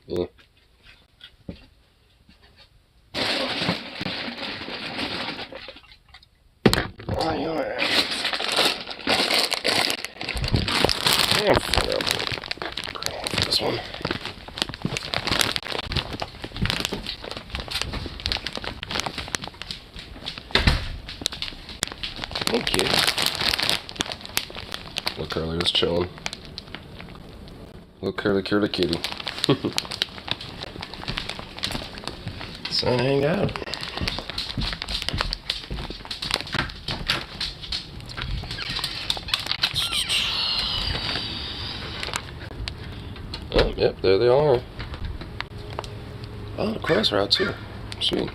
Yeah. Oh, you know, this one. Thank you. Look, Curly was chilling. Look, Curly kitty. So hang out. Oh, yep, there they are. Oh, the crows are out too. Sweet.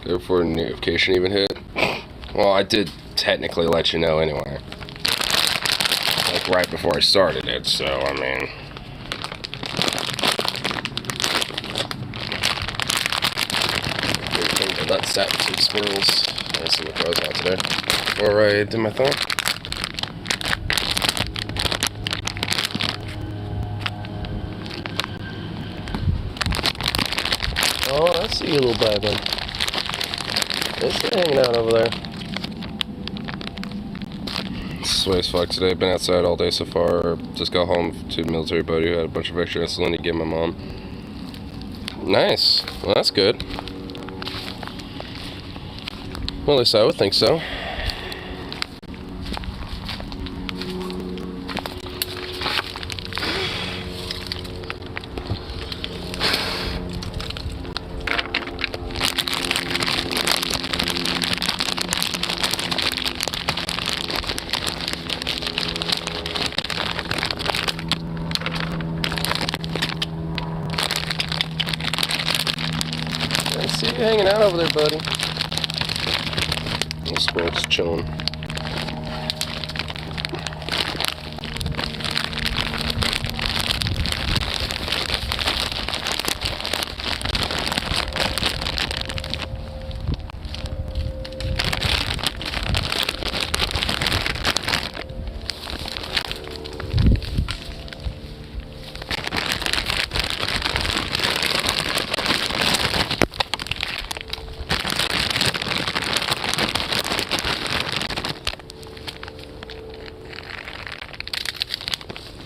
Go before notification even hit. Well, I did technically let you know anyway. Like right before I started it, so I mean. Good thing to let set some squirrels. I see what crows out today. Before I did my thing. Oh, I see you, little baby. They're still hanging out over there. Sway as fuck today. Been outside all day so far. Just got home to the military buddy who had a bunch of extra insulin to give my mom. Nice. Well, that's good. Well, at least I would think so. I see you hanging out over there, buddy. The squirrel's chilling.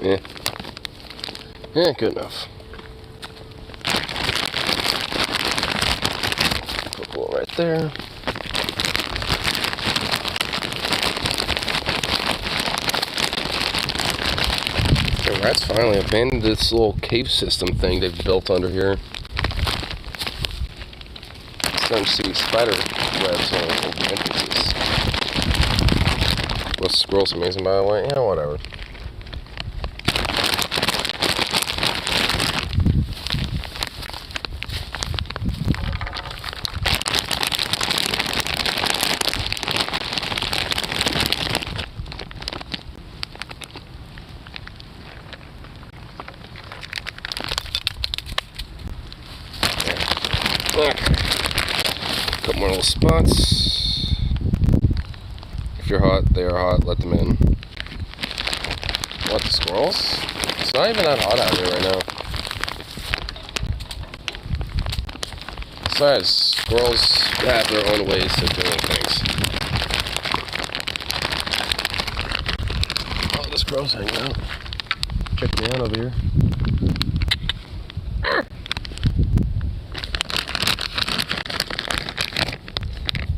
Yeah. Yeah, good enough. Couple right there. The rats finally abandoned this little cave system thing they've built under here. Starting to see spider webs on the entrances. Well, squirrel's amazing, by the way. Yeah, whatever. Couple more little spots. If you're hot, they are hot, let them in. What, the squirrels? It's not even that hot out here right now. Besides, squirrels have their own ways of doing things. Oh, this squirrel's hanging out. Checking me out over here.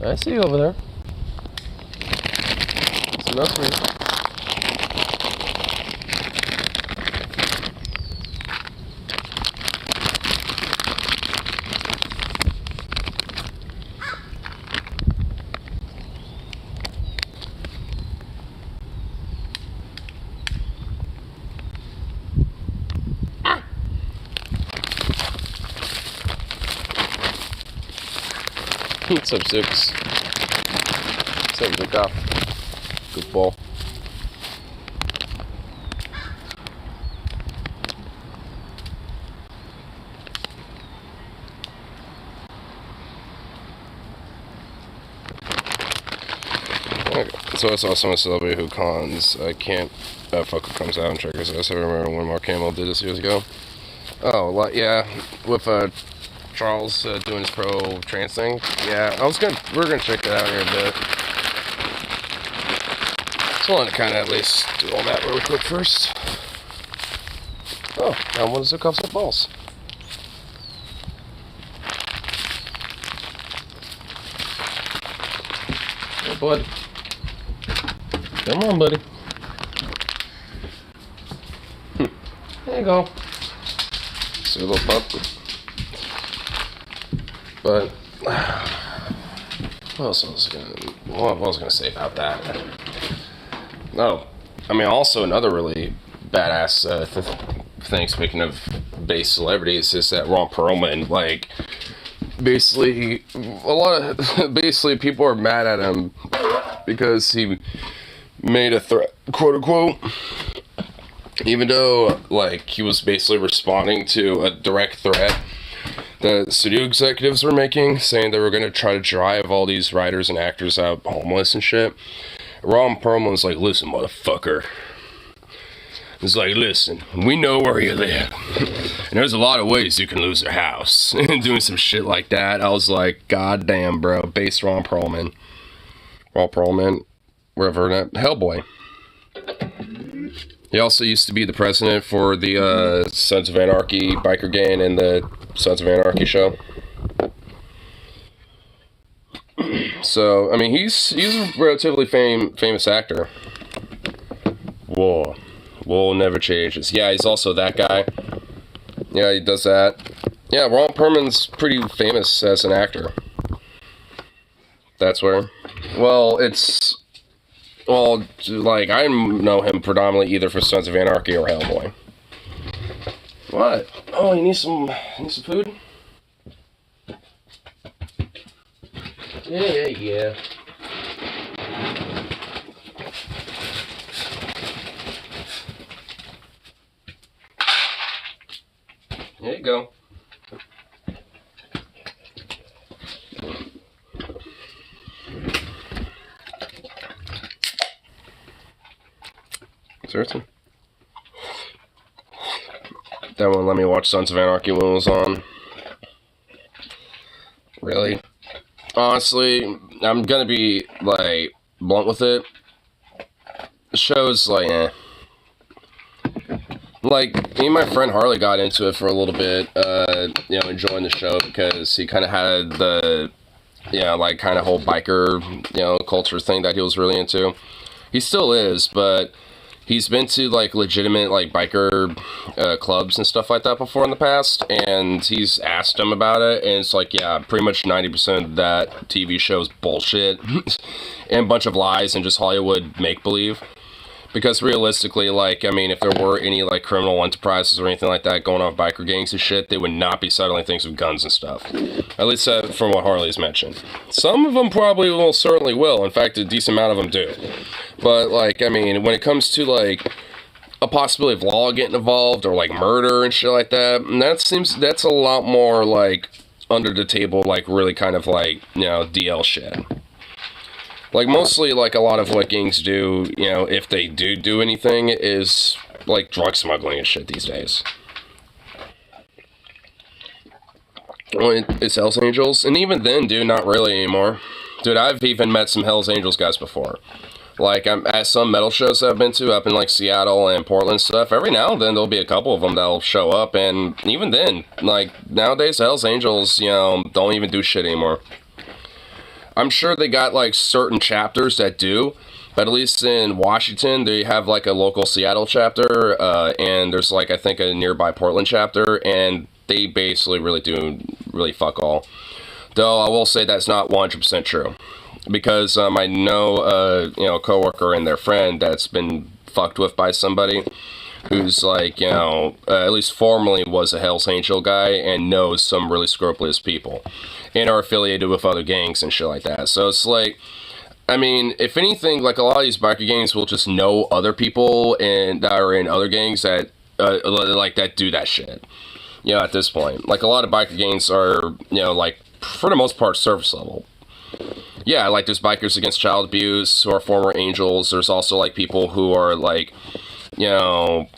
I see you over there. It's enough for you. What's up, Six? What's up, good cop? Good ball. Okay. So I saw someone celebrate who cons. I can't. Fucker comes out and triggers us. I remember when Mark Hamill did this years ago. Oh, well, yeah, with Charles doing his pro trans thing. Yeah, we're gonna check that out here in a bit. So I want to kind of at least do all that really quick first. Oh, I want to hook up some balls. Hey, bud. Come on, buddy. There you go. See a little pup. But what else was I gonna say about that? Oh, I mean, also another really badass thing. Speaking of base celebrities, is that Ron Perlman, like, basically basically people are mad at him because he made a threat, quote unquote, even though, like, he was basically responding to a direct threat the studio executives were making, saying they were going to try to drive all these writers and actors out homeless and shit. Ron Perlman was like, listen, motherfucker. It's like, listen, we know where you live. And there's a lot of ways you can lose your house. And doing some shit like that. I was like, God damn, bro. Base Ron Perlman. Ron Perlman, wherever that Hellboy. He also used to be the president for the Sons of Anarchy biker gang and the Sons of Anarchy show. So, I mean, he's a relatively famous actor. Whoa. Never changes. Yeah, he's also that guy. Yeah, he does that. Yeah, Ron Perlman's pretty famous as an actor. That's where. Well, like, I know him predominantly either for Sons of Anarchy or Hellboy. What? Oh, you need some food? Yeah. There you go. Certain. That won't let me watch Sons of Anarchy when it was on. Really? Honestly, I'm gonna be, like, blunt with it. The show's, like, eh. Like, me and my friend Harley got into it for a little bit, enjoying the show because he kind of had the, like, kind of whole biker, culture thing that he was really into. He still is, but he's been to, like, legitimate, like, biker clubs and stuff like that before in the past, and he's asked him about it, and it's like, yeah, pretty much 90% of that TV show is bullshit, and a bunch of lies and just Hollywood make-believe. Because realistically, like, I mean, if there were any, like, criminal enterprises or anything like that going on with biker gangs and shit, they would not be settling things with guns and stuff. At least from what Harley's mentioned. Some of them probably certainly will. In fact, a decent amount of them do. But, like, I mean, when it comes to, like, a possibility of law getting involved or, like, murder and shit like that, that's a lot more, like, under the table, like, really kind of, like, DL shit. Like, mostly, like, a lot of what gangs do, if they do anything, is, like, drug smuggling and shit these days. Well, it's Hells Angels, and even then, dude, not really anymore. Dude, I've even met some Hells Angels guys before. Like, I'm at some metal shows that I've been to up in, like, Seattle and Portland stuff. Every now and then, there'll be a couple of them that'll show up, and even then, like, nowadays, Hells Angels, don't even do shit anymore. I'm sure they got, like, certain chapters that do, but at least in Washington, they have, like, a local Seattle chapter, and there's, like, I think a nearby Portland chapter, and they basically really fuck all. Though, I will say that's not 100% true, because I know, a coworker and their friend that's been fucked with by somebody who's, like, at least formerly was a Hells Angel guy and knows some really scrupulous people and are affiliated with other gangs and shit like that. So it's like, I mean, if anything, like, a lot of these biker gangs will just know other people and that are in other gangs that, that do that shit. At this point. Like, a lot of biker gangs are, like, for the most part, surface level. Yeah, like, there's bikers against child abuse who are former angels. There's also, like, people who are, like, like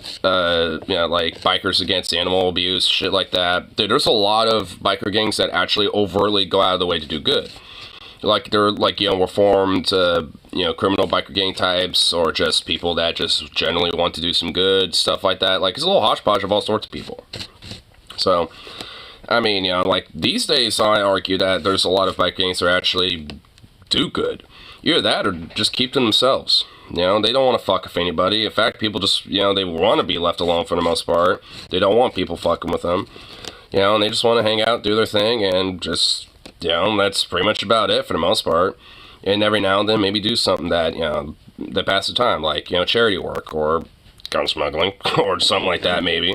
bikers against animal abuse, shit like that. Dude, there's a lot of biker gangs that actually overtly go out of the way to do good. Like, they're, like, reformed, criminal biker gang types, or just people that just generally want to do some good, stuff like that. Like, it's a little hodgepodge of all sorts of people. So, I mean, like, these days, I argue that there's a lot of biker gangs that actually do good. Either that, or just keep to themselves. They don't want to fuck with anybody. In fact, people just, they want to be left alone for the most part. They don't want people fucking with them. And they just want to hang out, do their thing, and just... that's pretty much about it for the most part. And every now and then maybe do something that, that passes the time, like, charity work or gun smuggling or something like that maybe.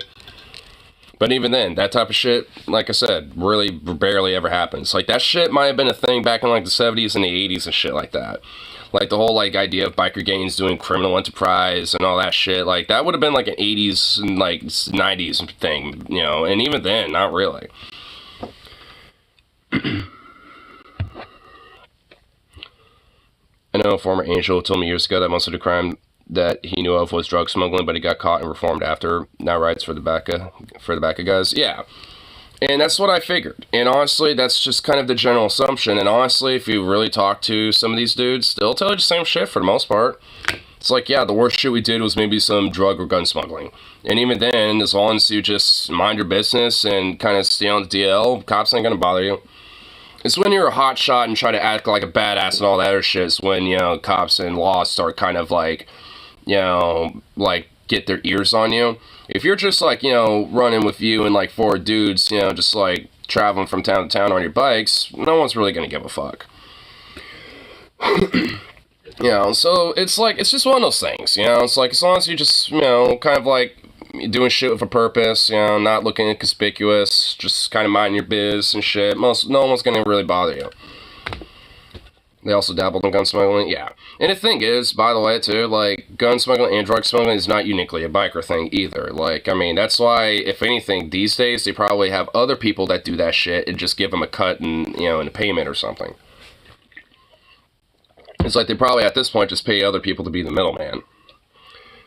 But even then, that type of shit, like I said, really barely ever happens. Like, that shit might have been a thing back in, like, the 70s and the 80s and shit like that. Like, the whole, like, idea of biker gangs doing criminal enterprise and all that shit, like, that would have been, like, an 80s and, like, 90s thing, and even then, not really. I know a former angel told me years ago that most of the crime that he knew of was drug smuggling, but he got caught and reformed after. Now writes for the BACA guys. Yeah. And that's what I figured. And honestly, that's just kind of the general assumption. And honestly, if you really talk to some of these dudes, they'll tell you the same shit for the most part. It's like, yeah, the worst shit we did was maybe some drug or gun smuggling. And even then, as long as you just mind your business and kind of stay on the DL, cops ain't gonna bother you. It's when you're a hot shot and try to act like a badass and all that other shit is when, cops and law start kind of like, like get their ears on you. If you're just like, running with you and like 4 dudes, just like traveling from town to town on your bikes, no one's really gonna give a fuck. So it's like, it's just one of those things, it's like, as long as you just, kind of like, doing shit with a purpose, not looking inconspicuous, just kind of minding your biz and shit, no one's gonna really bother you. They also dabbled in gun smuggling, yeah. And the thing is, by the way, too, like, gun smuggling and drug smuggling is not uniquely a biker thing either. Like, I mean, that's why, if anything, these days, they probably have other people that do that shit and just give them a cut and, and a payment or something. It's like they probably, at this point, just pay other people to be the middleman.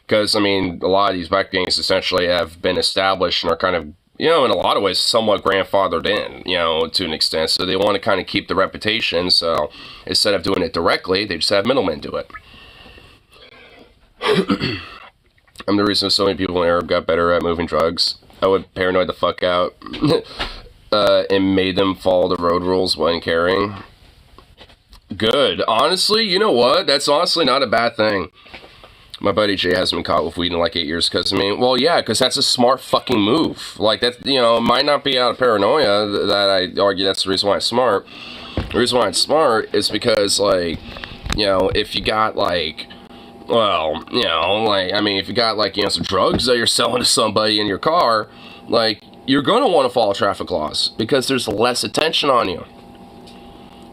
Because, I mean, a lot of these biker gangs essentially have been established and are kind of, in a lot of ways, somewhat grandfathered in, to an extent. So they want to kind of keep the reputation. So instead of doing it directly, they just have middlemen do it. I'm the reason so many people in Europe got better at moving drugs. I would paranoid the fuck out and made them follow the road rules when carrying. Good. Honestly, you know what? That's honestly not a bad thing. My buddy Jay hasn't been caught with weed in like 8 years because, I mean, well, yeah, because that's a smart fucking move. Like, that, it might not be out of paranoia that I argue that's the reason why it's smart. The reason why it's smart is because, like, if you got, like, well, like, I mean, if you got, like, some drugs that you're selling to somebody in your car, like, you're going to want to follow traffic laws because there's less attention on you.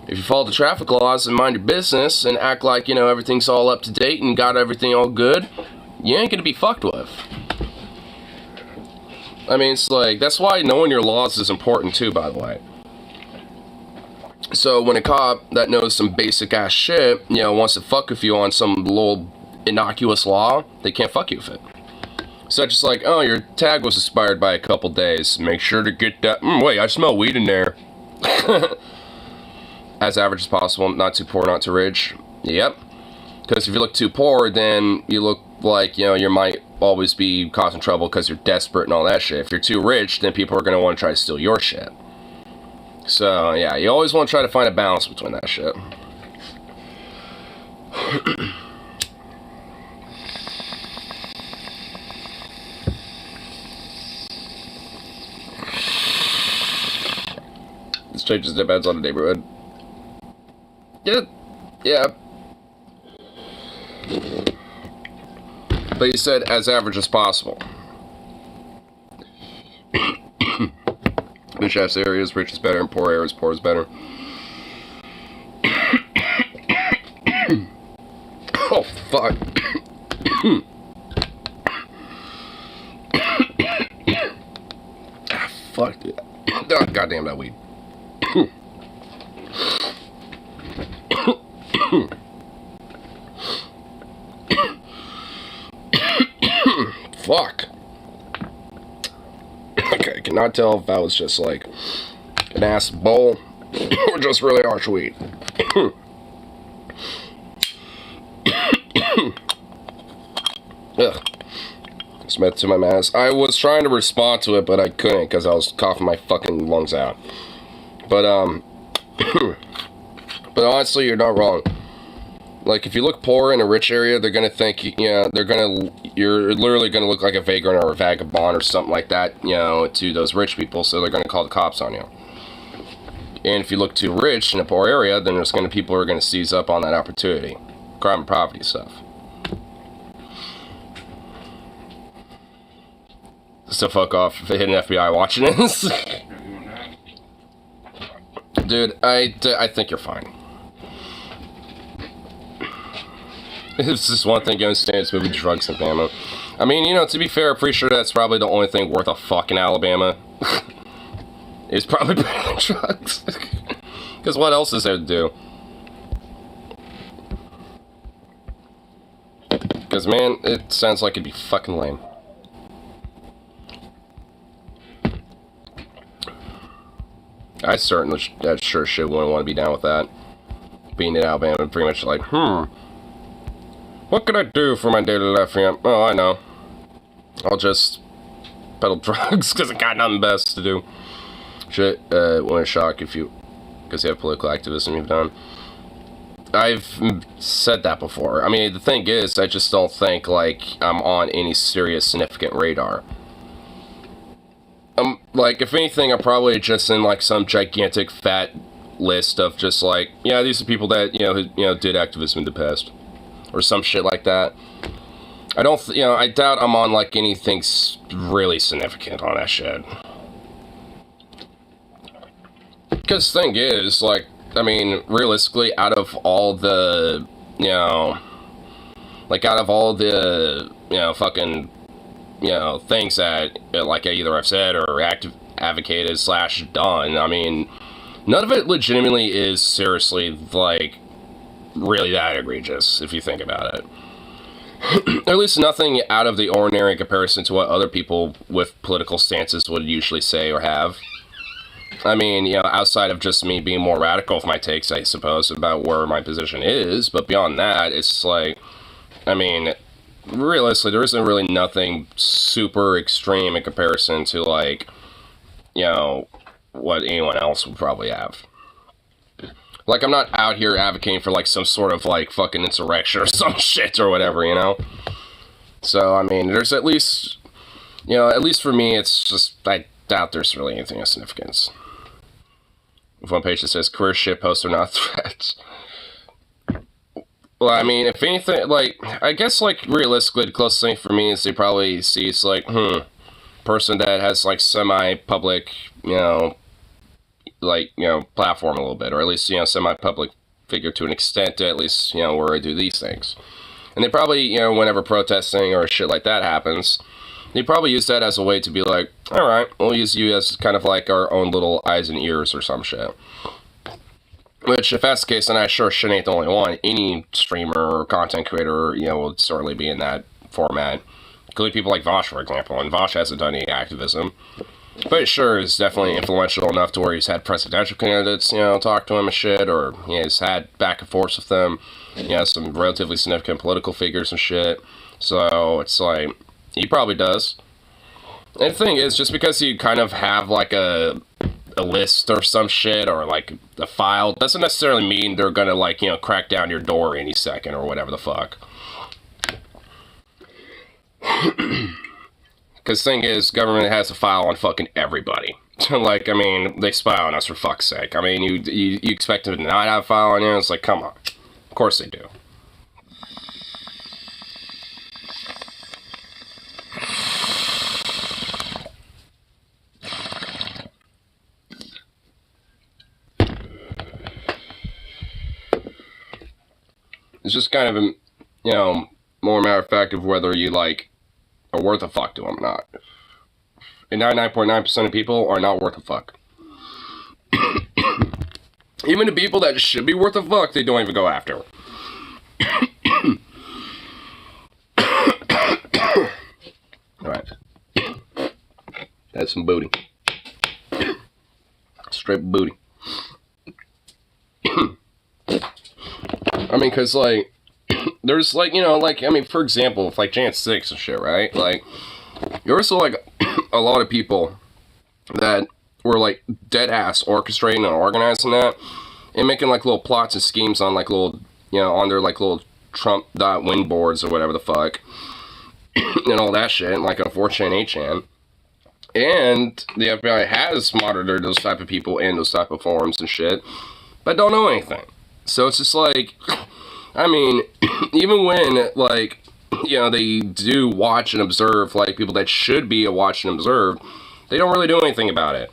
If you follow the traffic laws and mind your business and act like, everything's all up to date and got everything all good, you ain't gonna be fucked with. I mean, it's like, that's why knowing your laws is important too, by the way. So when a cop that knows some basic ass shit, wants to fuck with you on some little innocuous law, they can't fuck you with it. So just like, oh, your tag was expired by a couple days, make sure to get that, wait, I smell weed in there. As average as possible, not too poor, not too rich. Yep. Because if you look too poor, then you look like, you might always be causing trouble because you're desperate and all that shit. If you're too rich, then people are going to want to try to steal your shit. So, yeah, you always want to try to find a balance between that shit. This changes depends on the neighborhood. Yeah. But you said as average as possible. Rich ass areas, rich is better, and poor areas, poor is better. Oh, fuck. Fuck, dude. Oh, goddamn that weed. fuck? Okay, I cannot tell if that was just like an ass bowl or just really harsh weed. Ugh. Smith to my mask. I was trying to respond to it, but I couldn't because I was coughing my fucking lungs out. But but honestly, you're not wrong. Like, if you look poor in a rich area, they're gonna think, you're literally gonna look like a vagrant or a vagabond or something like that, to those rich people, so they're gonna call the cops on you. And if you look too rich in a poor area, then there's gonna people who are gonna seize up on that opportunity. Crime and property stuff. So fuck off if they hit an FBI watching this. Dude, I think you're fine. It's just one thing going to stand is moving drugs in Alabama. I mean, to be fair, I'm pretty sure that's probably the only thing worth a fuck in Alabama. It's probably better than drugs. Because what else is there to do? Because, man, it sounds like it'd be fucking lame. I certainly, that sure shit wouldn't want to be down with that. Being in Alabama, pretty much like, what can I do for my daily life here? Oh, I know. I'll just peddle drugs because I got nothing best to do. Shit, wouldn't shock if you, because you have political activism you've done. I've said that before. I mean, the thing is, I just don't think, like, I'm on any serious, significant radar. Like, if anything, I'm probably just in, like, some gigantic, fat list of just, like, yeah, these are people that, who did activism in the past. Or some shit like that. I don't, I doubt I'm on, like, anything really significant on that shit. Because the thing is, like, I mean, realistically, out of all the, like, out of all the, fucking, things that, like, either I've said or advocated / done, I mean, none of it legitimately is seriously, like, really that egregious, if you think about it. At least nothing out of the ordinary in comparison to what other people with political stances would usually say or have. I mean, outside of just me being more radical with my takes, I suppose, about where my position is, but beyond that, it's like, I mean, realistically, there isn't really nothing super extreme in comparison to, like, what anyone else would probably have. Like, I'm not out here advocating for, like, some sort of, like, fucking insurrection or some shit or whatever, So, I mean, there's at least, at least for me, it's just, I doubt there's really anything of significance. With one page that says, career shit posts are not threats. Well, I mean, if anything, like, I guess, like, realistically, the closest thing for me is they probably see it's like, person that has, like, semi-public, platform a little bit, or at least, semi-public figure to an extent, at least, where I do these things. And they probably, whenever protesting or shit like that happens, they probably use that as a way to be like, alright, we'll use you as kind of like our own little eyes and ears or some shit. Which, if that's the case, then I sure shit ain't the only one. Any streamer or content creator, would certainly be in that format. Including people like Vosh, for example, and Vosh hasn't done any activism. But it sure is definitely influential enough to where he's had presidential candidates, talk to him and shit, or he's had back and forth with them. Some relatively significant political figures and shit. So, it's like, he probably does. And the thing is, just because you kind of have, like, a list or some shit, or, like, a file, doesn't necessarily mean they're gonna, like, crack down your door any second, or whatever the fuck. Because the thing is, government has a file on fucking everybody. Like, I mean, they spy on us for fuck's sake. I mean, you expect them to not have a file on you? It's like, come on. Of course they do. It's just kind of a, more matter of fact of whether you, like, are worth a fuck to them or not. And 99.9% of people are not worth a fuck. Even the people that should be worth a fuck, they don't even go after. Alright. That's some booty. Straight booty. I mean, because, like, there's, like, you know, like, I mean, for example, if, like, Jan 6 and shit, right? Like, there were still, like, a lot of people that were, like, dead-ass orchestrating and organizing that and making, like, little plots and schemes on, like, little, you know, on their, like, little Trump.win boards or whatever the fuck and all that shit, like, on 4chan, 8chan. And the FBI has monitored those type of people in those type of forums and shit, but don't know anything. So it's just like, I mean, even when, like, you know, they do watch and observe, like, people that should be a watch and observe, they don't really do anything about it.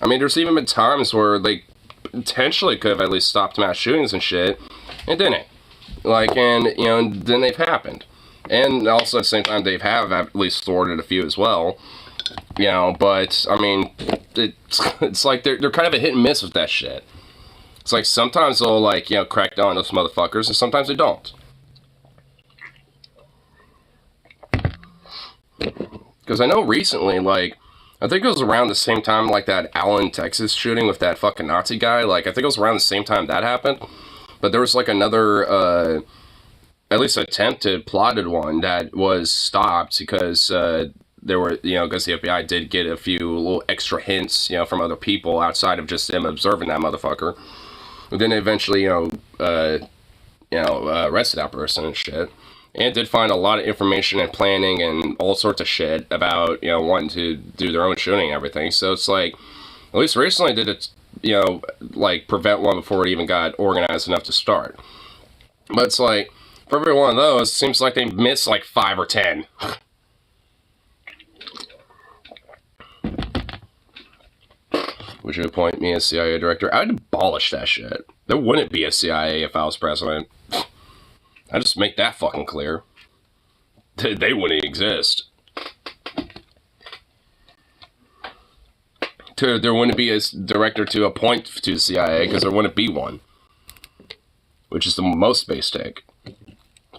I mean, there's even been times where they potentially could have at least stopped mass shootings and shit, and didn't. Like, and, you know, and then they've happened. And also at the same time, they have at least thwarted a few as well. You know, but, I mean, it's like they're kind of a hit and miss with that shit. It's like sometimes they'll, like, you know, crack down on those motherfuckers, and sometimes they don't. Because I know recently, like, I think it was around the same time, like, that Allen, Texas shooting with that fucking Nazi guy. Like, I think it was around the same time that happened. But there was, like, another, at least attempted, plotted one that was stopped because, there were, you know, because the FBI did get a few little extra hints, you know, from other people outside of just them observing that motherfucker. But then they eventually, arrested that person and shit. And did find a lot of information and planning and all sorts of shit about, you know, wanting to do their own shooting and everything. So it's like, at least recently did it, you know, like, prevent one before it even got organized enough to start. But it's like, for every one of those, it seems like they missed like 5 or 10. Would you appoint me as CIA director? I'd abolish that shit. There wouldn't be a CIA if I was president. I'd just make that fucking clear. They wouldn't exist. There wouldn't be a director to appoint to the CIA because there wouldn't be one. Which is the most basic.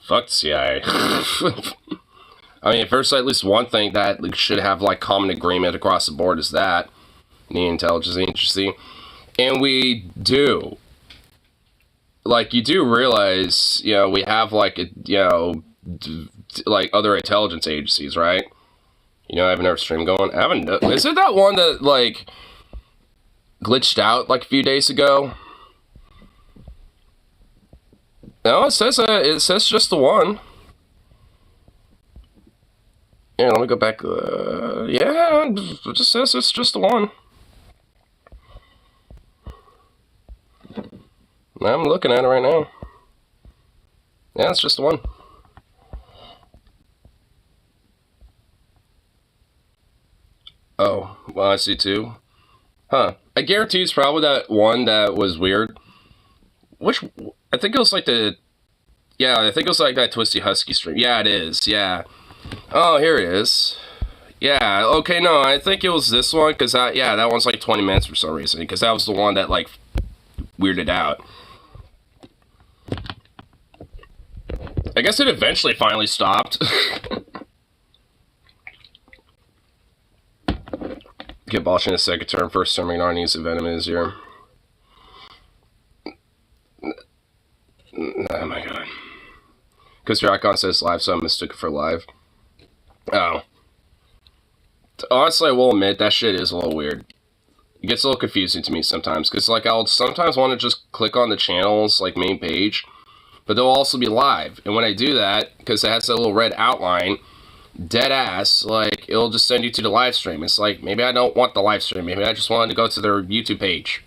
Fuck the CIA. I mean, if there's at least one thing that should have, like, common agreement across the board is that. The intelligence agency. And we do. Like, you do realize, you know, we have, like, you know, like, other intelligence agencies, right? You know, I have another stream going. I haven't... Is it that one that, like, glitched out, like, a few days ago? No, it says just the one. Yeah, let me go back. Yeah, it just says it's just the one. I'm looking at it right now. Yeah, it's just the one. Oh, well, I see two. Huh. I guarantee it's probably that one that was weird. Which, I think it was like the... Yeah, I think it was like that Twisty Husky stream. Yeah, it is, yeah. Oh, here it is. Yeah, okay, no, I think it was this one, because, yeah, that one's like 20 minutes for some reason, because that was the one that, like, weirded out. I guess it eventually finally stopped. Get Bosch in his second term, first term, McNaughton needs a venom in his ear. Oh my god. Because your icon says live, so I mistook it for live. Oh. Honestly, I will admit, that shit is a little weird. It gets a little confusing to me sometimes, because, like, I'll sometimes want to just click on the channel's, like, main page, but they'll also be live. And when I do that, because it has that little red outline, dead ass, like, it'll just send you to the live stream. It's like, maybe I don't want the live stream. Maybe I just wanted to go to their YouTube page.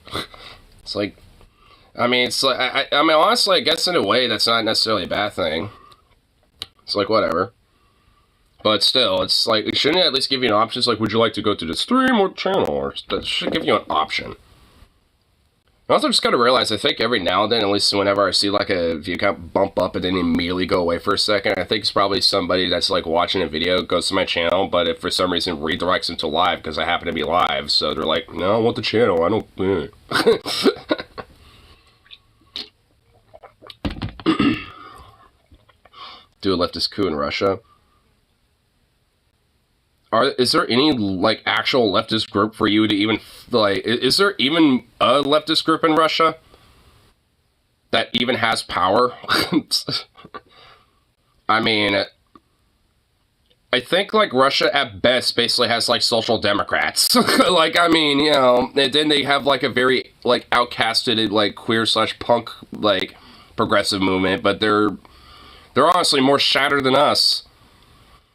It's like, I mean, it's like, I mean, honestly, I guess in a way, that's not necessarily a bad thing. It's like, whatever. But still, it's like, it shouldn't at least give you an option. It's like, would you like to go to the stream or channel? Or that should give you an option. I also just gotta realize, I think every now and then, at least whenever I see like a view count bump up and then immediately go away for a second, I think it's probably somebody that's like watching a video, goes to my channel, but if for some reason redirects into live because I happen to be live, so they're like, no, I want the channel, I don't... Do a leftist coup in Russia. is there any, like, actual leftist group for you to even, like, is there even a leftist group in Russia that even has power? I mean, I think, like, Russia at best basically has, like, social democrats. Like, I mean, you know, and then they have, like, a very, like, outcasted, like, queer/punk, like, progressive movement, but they're honestly more shattered than us.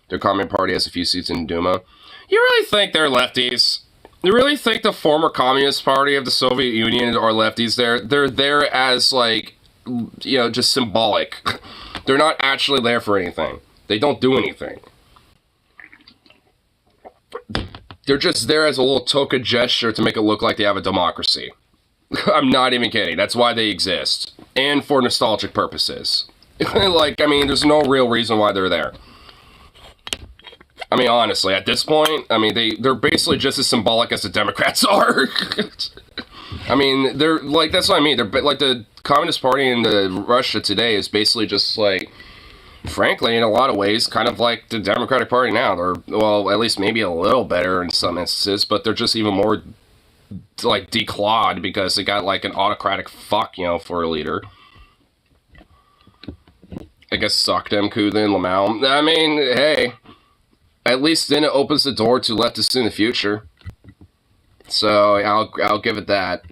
Their Communist Party has a few seats in Duma. You really think they're lefties? You really think the former Communist Party of the Soviet Union are lefties? They're there as, like, you know, just symbolic. They're not actually there for anything. They don't do anything. They're just there as a little token gesture to make it look like they have a democracy. I'm not even kidding. That's why they exist. And for nostalgic purposes. Like, I mean, there's no real reason why they're there. I mean, honestly, at this point, I mean, they're basically just as symbolic as the Democrats are. I mean, they're, like, that's what I mean. They're, like, the Communist Party in Russia today is basically just, like, frankly, in a lot of ways, kind of like the Democratic Party now. They're, well, at least maybe a little better in some instances, but they're just even more, like, declawed because they got, like, an autocratic fuck, you know, for a leader. I guess suck them, Kudin, Lamau. I mean, hey, at least then it opens the door to leftists in the future. So I'll give it that.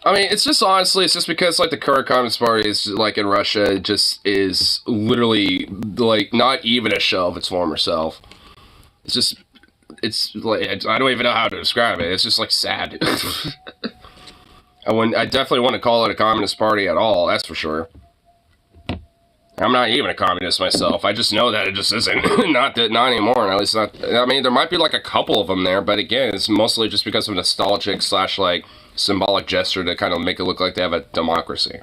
I mean, it's just honestly, it's just because, like, the current Communist Party is, like, in Russia, just is literally, like, not even a shell of its former self. It's just, it's, like, I don't even know how to describe it. It's just, like, sad. I definitely want to call it a Communist Party at all, that's for sure. I'm not even a communist myself. I just know that it just isn't. Not anymore, and at least not. I mean, there might be, like, a couple of them there, but again, it's mostly just because of nostalgic / like, symbolic gesture to kind of make it look like they have a democracy.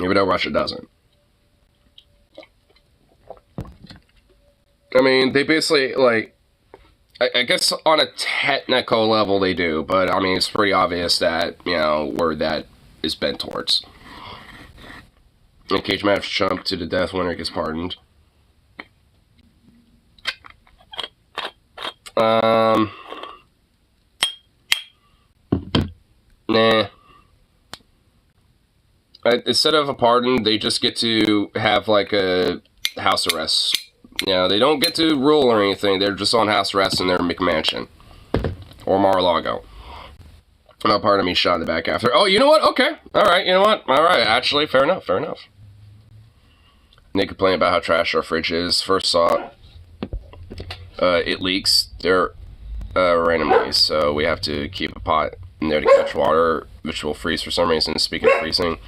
Even though Russia doesn't. I mean, they basically, like, I guess on a technical level they do, but I mean, it's pretty obvious that, you know, where that is bent towards. And cage match chump to the death, winner gets pardoned. Nah. Instead of a pardon, they just get to have, like, a house arrest. You know, they don't get to rule or anything. They're just on house arrest in their McMansion. Or Mar-a-Lago. No, pardon me, shot in the back after. Oh, you know what? Okay. Alright, you know what? Alright, actually, fair enough, fair enough. They complain about how trash our fridge is. First saw it leaks there randomly, so we have to keep a pot in there to catch water, which will freeze for some reason. Speaking of freezing,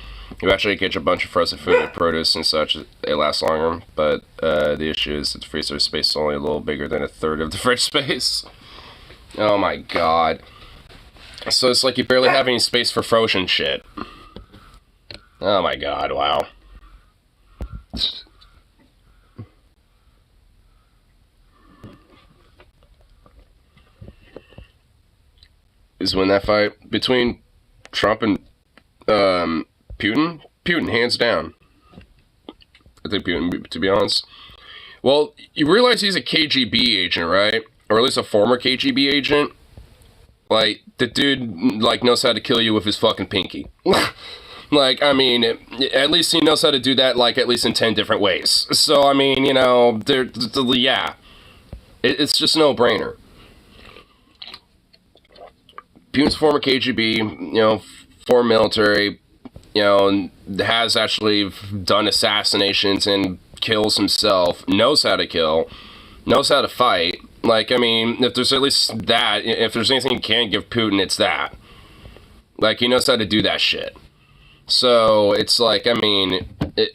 you actually catch a bunch of frozen food and produce and such. It lasts longer, but the issue is that the freezer space is only a little bigger than a third of the fridge space. Oh my god. So it's like you barely have any space for frozen shit. Oh my god, wow. Is when that fight between Trump and Putin? Putin, hands down. I think Putin, to be honest. Well, you realize he's a KGB agent, right? Or at least a former KGB agent. Like, the dude, like, knows how to kill you with his fucking pinky. Like, I mean, at least he knows how to do that, like, at least in 10 different ways. So, I mean, you know, yeah. It's just no-brainer. Putin's former KGB, you know, former military, you know, has actually done assassinations and kills himself, knows how to kill, knows how to fight. Like, I mean, if there's at least that, if there's anything you can give Putin, it's that. Like, he knows how to do that shit. So, it's like, I mean, you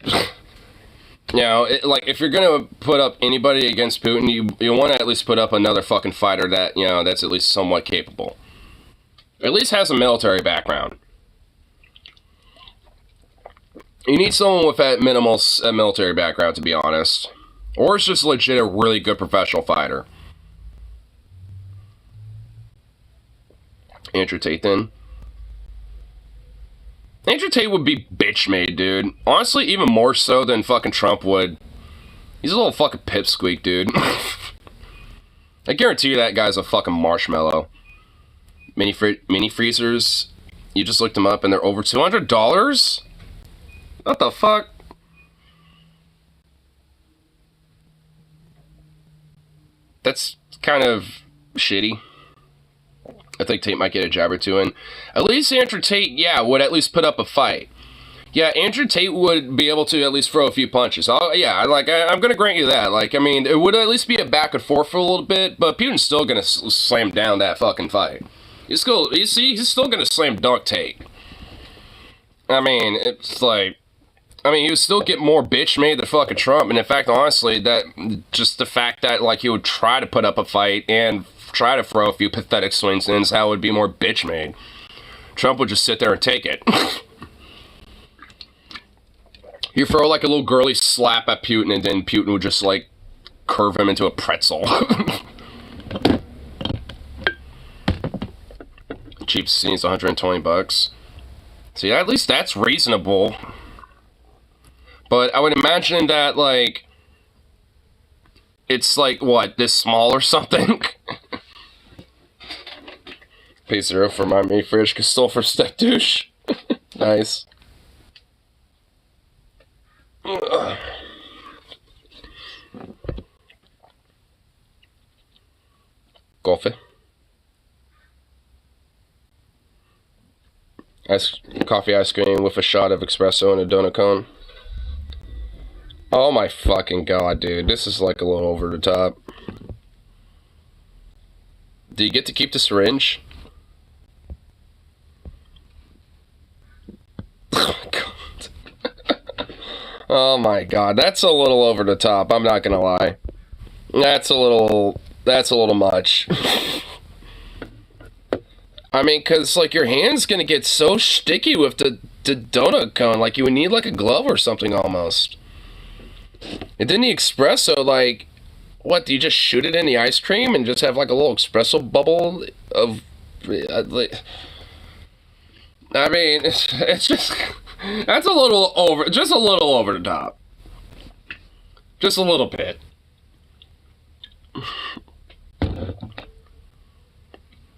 know, like, if you're gonna put up anybody against Putin, you want to at least put up another fucking fighter that, you know, that's at least somewhat capable. At least has a military background. You need someone with that minimal military background, to be honest. Or it's just legit a really good professional fighter. Andrew Tate, then. Andrew Tate would be bitch-made, dude. Honestly, even more so than fucking Trump would. He's a little fucking pipsqueak, dude. I guarantee you that guy's a fucking marshmallow. Mini freezers. You just looked them up and they're over $200? What the fuck? That's kind of shitty. I think Tate might get a jab or two in. At least Andrew Tate, yeah, would at least put up a fight. Yeah, Andrew Tate would be able to at least throw a few punches. I'm going to grant you that. Like, I mean, it would at least be a back and forth for a little bit, but Putin's still going to slam down that fucking fight. He's still going to slam dunk Tate. I mean, it's like, he would still get more bitch made than fucking Trump. And in fact, honestly, that just the fact that, like, he would try to put up a fight and try to throw a few pathetic swings in is how it would be more bitch made. Trump would just sit there and take it. You throw like a little girly slap at Putin, and then Putin would just like curve him into a pretzel. Cheap scene's $120. See, at least that's reasonable. But I would imagine that like it's like what, this small or something. Pay 0 for my mini fridge, Castile for step douche. Nice. Coffee. Coffee ice cream with a shot of espresso and a donut cone. Oh my fucking god, dude. This is like a little over the top. Do you get to keep the syringe? Oh my god. Oh my god, that's a little over the top, I'm not gonna lie. That's a little much. I mean, cause like your hand's gonna get so sticky with the donut cone, like you would need like a glove or something almost. And then the espresso, like, what, do you just shoot it in the ice cream and just have like a little espresso bubble of, I mean, it's just, that's a little over, just a little over the top. Just a little bit.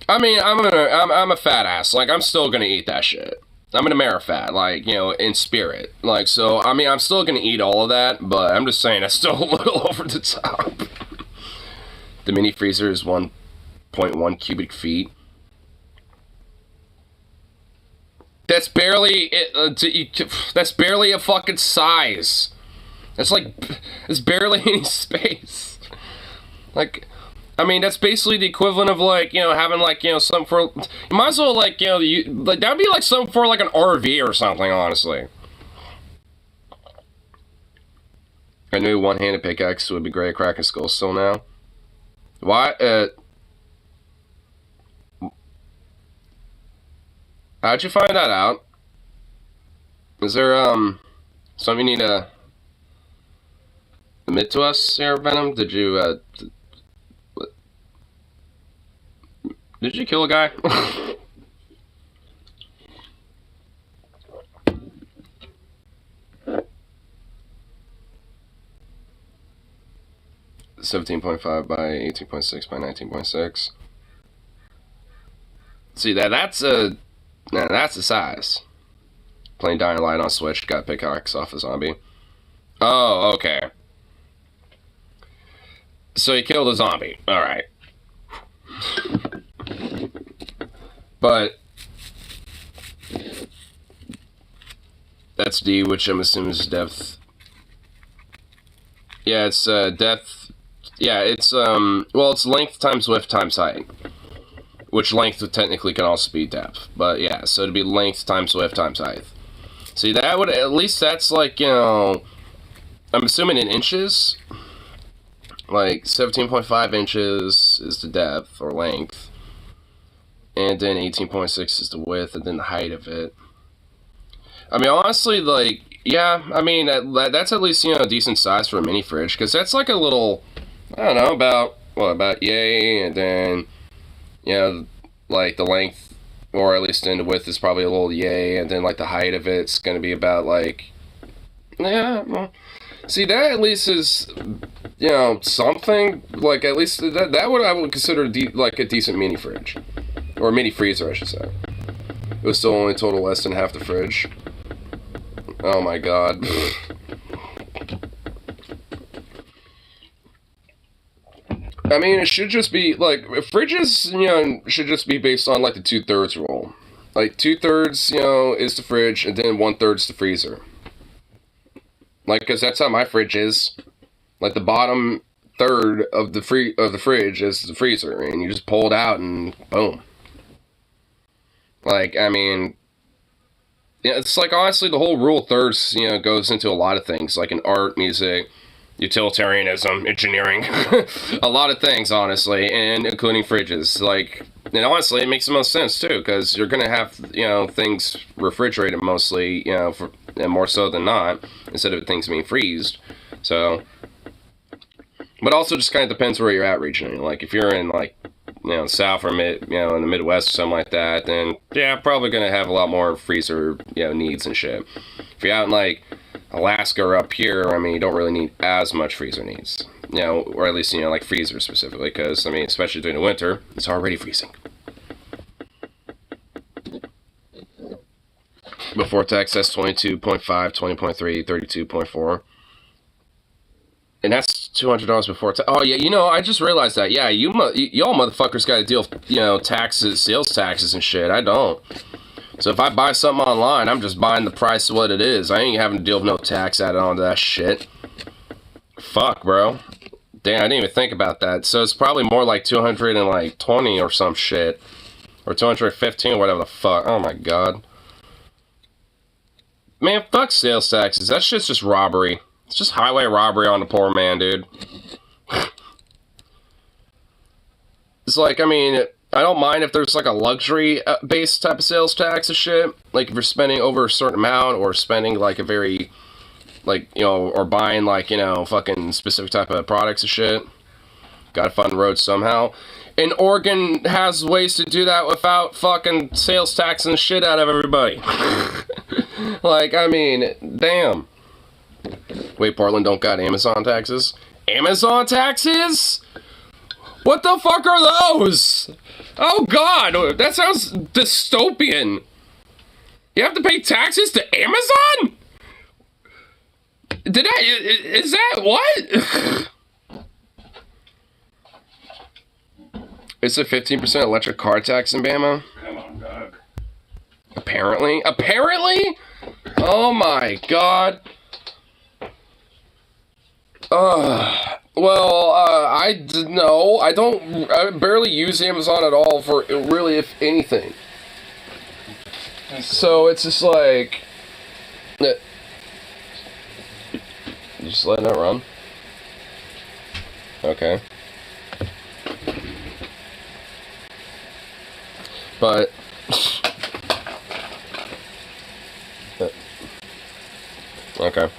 I mean, I'm a fat ass. Like, I'm still gonna eat that shit. I'm an Amerifat, like, you know, in spirit. Like, so, I mean, I'm still gonna eat all of that, but I'm just saying, it's still a little over the top. The mini freezer is 1.1 cubic feet. That's barely that's barely a fucking size. That's like, it's barely any space. Like, I mean, that's basically the equivalent of, like, you know, having, like, you know, something for, you might as well, like, you know, like, that'd be like something for, like, an RV or something, honestly. I knew one-handed pickaxe would be great at cracking skulls still now. Why, how'd you find that out? Is there, something you need to admit to us here, Venom? Did you, did you kill a guy? $17.5 by 18.6 by 19.6. See that's a size. Playing Dying Light on Switch, got pickaxe off a zombie. Oh, okay. So he killed a zombie. All right. But that's D, which I'm assuming is depth. Yeah, it's depth. Yeah, it's well, it's length times width times height, which length technically can also be depth. But yeah, so it'd be length times width times height. See, that would, at least that's like, you know, I'm assuming in inches. Like 17.5 inches is the depth or length. And then 18.6 is the width, and then the height of it. I mean, honestly, like, yeah, I mean, that's at least, you know, a decent size for a mini fridge, because that's like a little, I don't know, about yay, and then, you know, like the length, or at least in the width is probably a little yay, and then like the height of it's going to be about like, yeah, well, See, that at least is, you know, something. Like, at least that would I would consider like a decent mini fridge. Or mini freezer, I should say. It was still only total less than half the fridge. Oh my god. I mean, it should just be, like, fridges, you know, should just be based on, like, the 2/3 rule. Like, 2/3, you know, is the fridge, and then 1/3 is the freezer. Like, because that's how my fridge is. Like, the bottom third of the fridge is the freezer, and you just pull it out, and boom. Like, I mean, yeah, it's like, honestly, the whole rule of thirds, you know, goes into a lot of things, like in art, music, utilitarianism, engineering, a lot of things, honestly, and including fridges. Like, and honestly, it makes the most sense too, because you're gonna have, you know, things refrigerated mostly, you know, and more so than not, instead of things being freezed. So, but also just kind of depends where you're at regionally. Like, if you're in, like, you know, South or in the Midwest or something like that, then yeah, probably gonna have a lot more freezer, you know, needs and shit. If you're out in, like, Alaska or up here, I mean, you don't really need as much freezer needs, you know, or at least, you know, like freezer specifically, because, I mean, especially during the winter, it's already freezing. Before tax, that's 22.5, 20.3, 32.4. And that's $200 before tax. Oh, yeah, you know, I just realized that. Yeah, y'all motherfuckers got to deal with, you know, taxes, sales taxes and shit. I don't. So if I buy something online, I'm just buying the price of what it is. I ain't having to deal with no tax added onto that shit. Fuck, bro. Damn, I didn't even think about that. So it's probably more like 220 or some shit. Or 215, whatever the fuck. Oh my god. Man, fuck sales taxes. That shit's just robbery. It's just highway robbery on the poor man, dude. It's like, I mean, I don't mind if there's like a luxury-based type of sales tax and shit. Like if you're spending over a certain amount or spending like a very, like, you know, or buying like, you know, fucking specific type of products and shit. Gotta fund the road somehow. And Oregon has ways to do that without fucking sales taxing shit out of everybody. Like, I mean, damn. Wait, Portland don't got Amazon taxes? Amazon taxes? What the fuck are those? Oh god, that sounds dystopian. You have to pay taxes to Amazon? Is that what? It's a 15% electric car tax in Bama? Come on, dog. Apparently? Oh my god. Well, I barely use Amazon at all for really, if anything. So it's just like, just letting it run. Okay. But okay.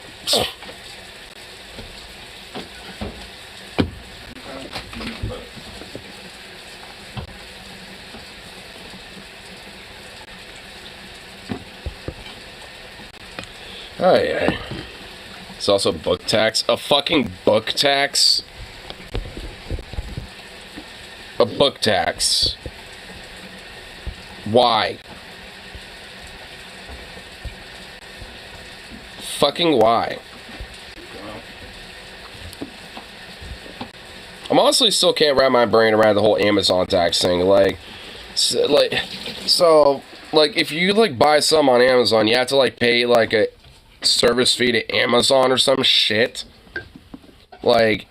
Oh yeah. It's also book tax. A fucking book tax. A book tax. Why? Fucking why? I'm honestly still can't wrap my brain around the whole Amazon tax thing. Like, if you like buy some on Amazon, you have to like pay like a service fee to Amazon or some shit. Like,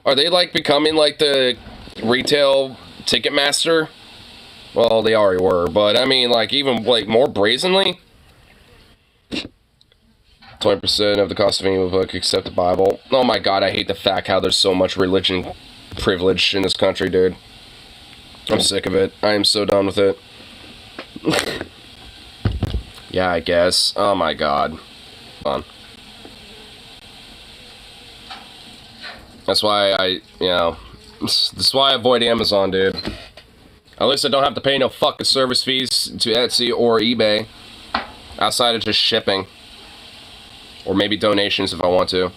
are they like becoming like the retail Ticketmaster? Well, they already were, but I mean, like, even like more brazenly. 20% of the cost of any book except the Bible. Oh my god, I hate the fact how there's so much religion privilege in this country, dude. I'm sick of it. I am so done with it. Yeah, I guess. Oh my god. Fun. That's why that's why I avoid Amazon, dude. At least I don't have to pay no fucking service fees to Etsy or eBay. Outside of just shipping. Or maybe donations if I want to.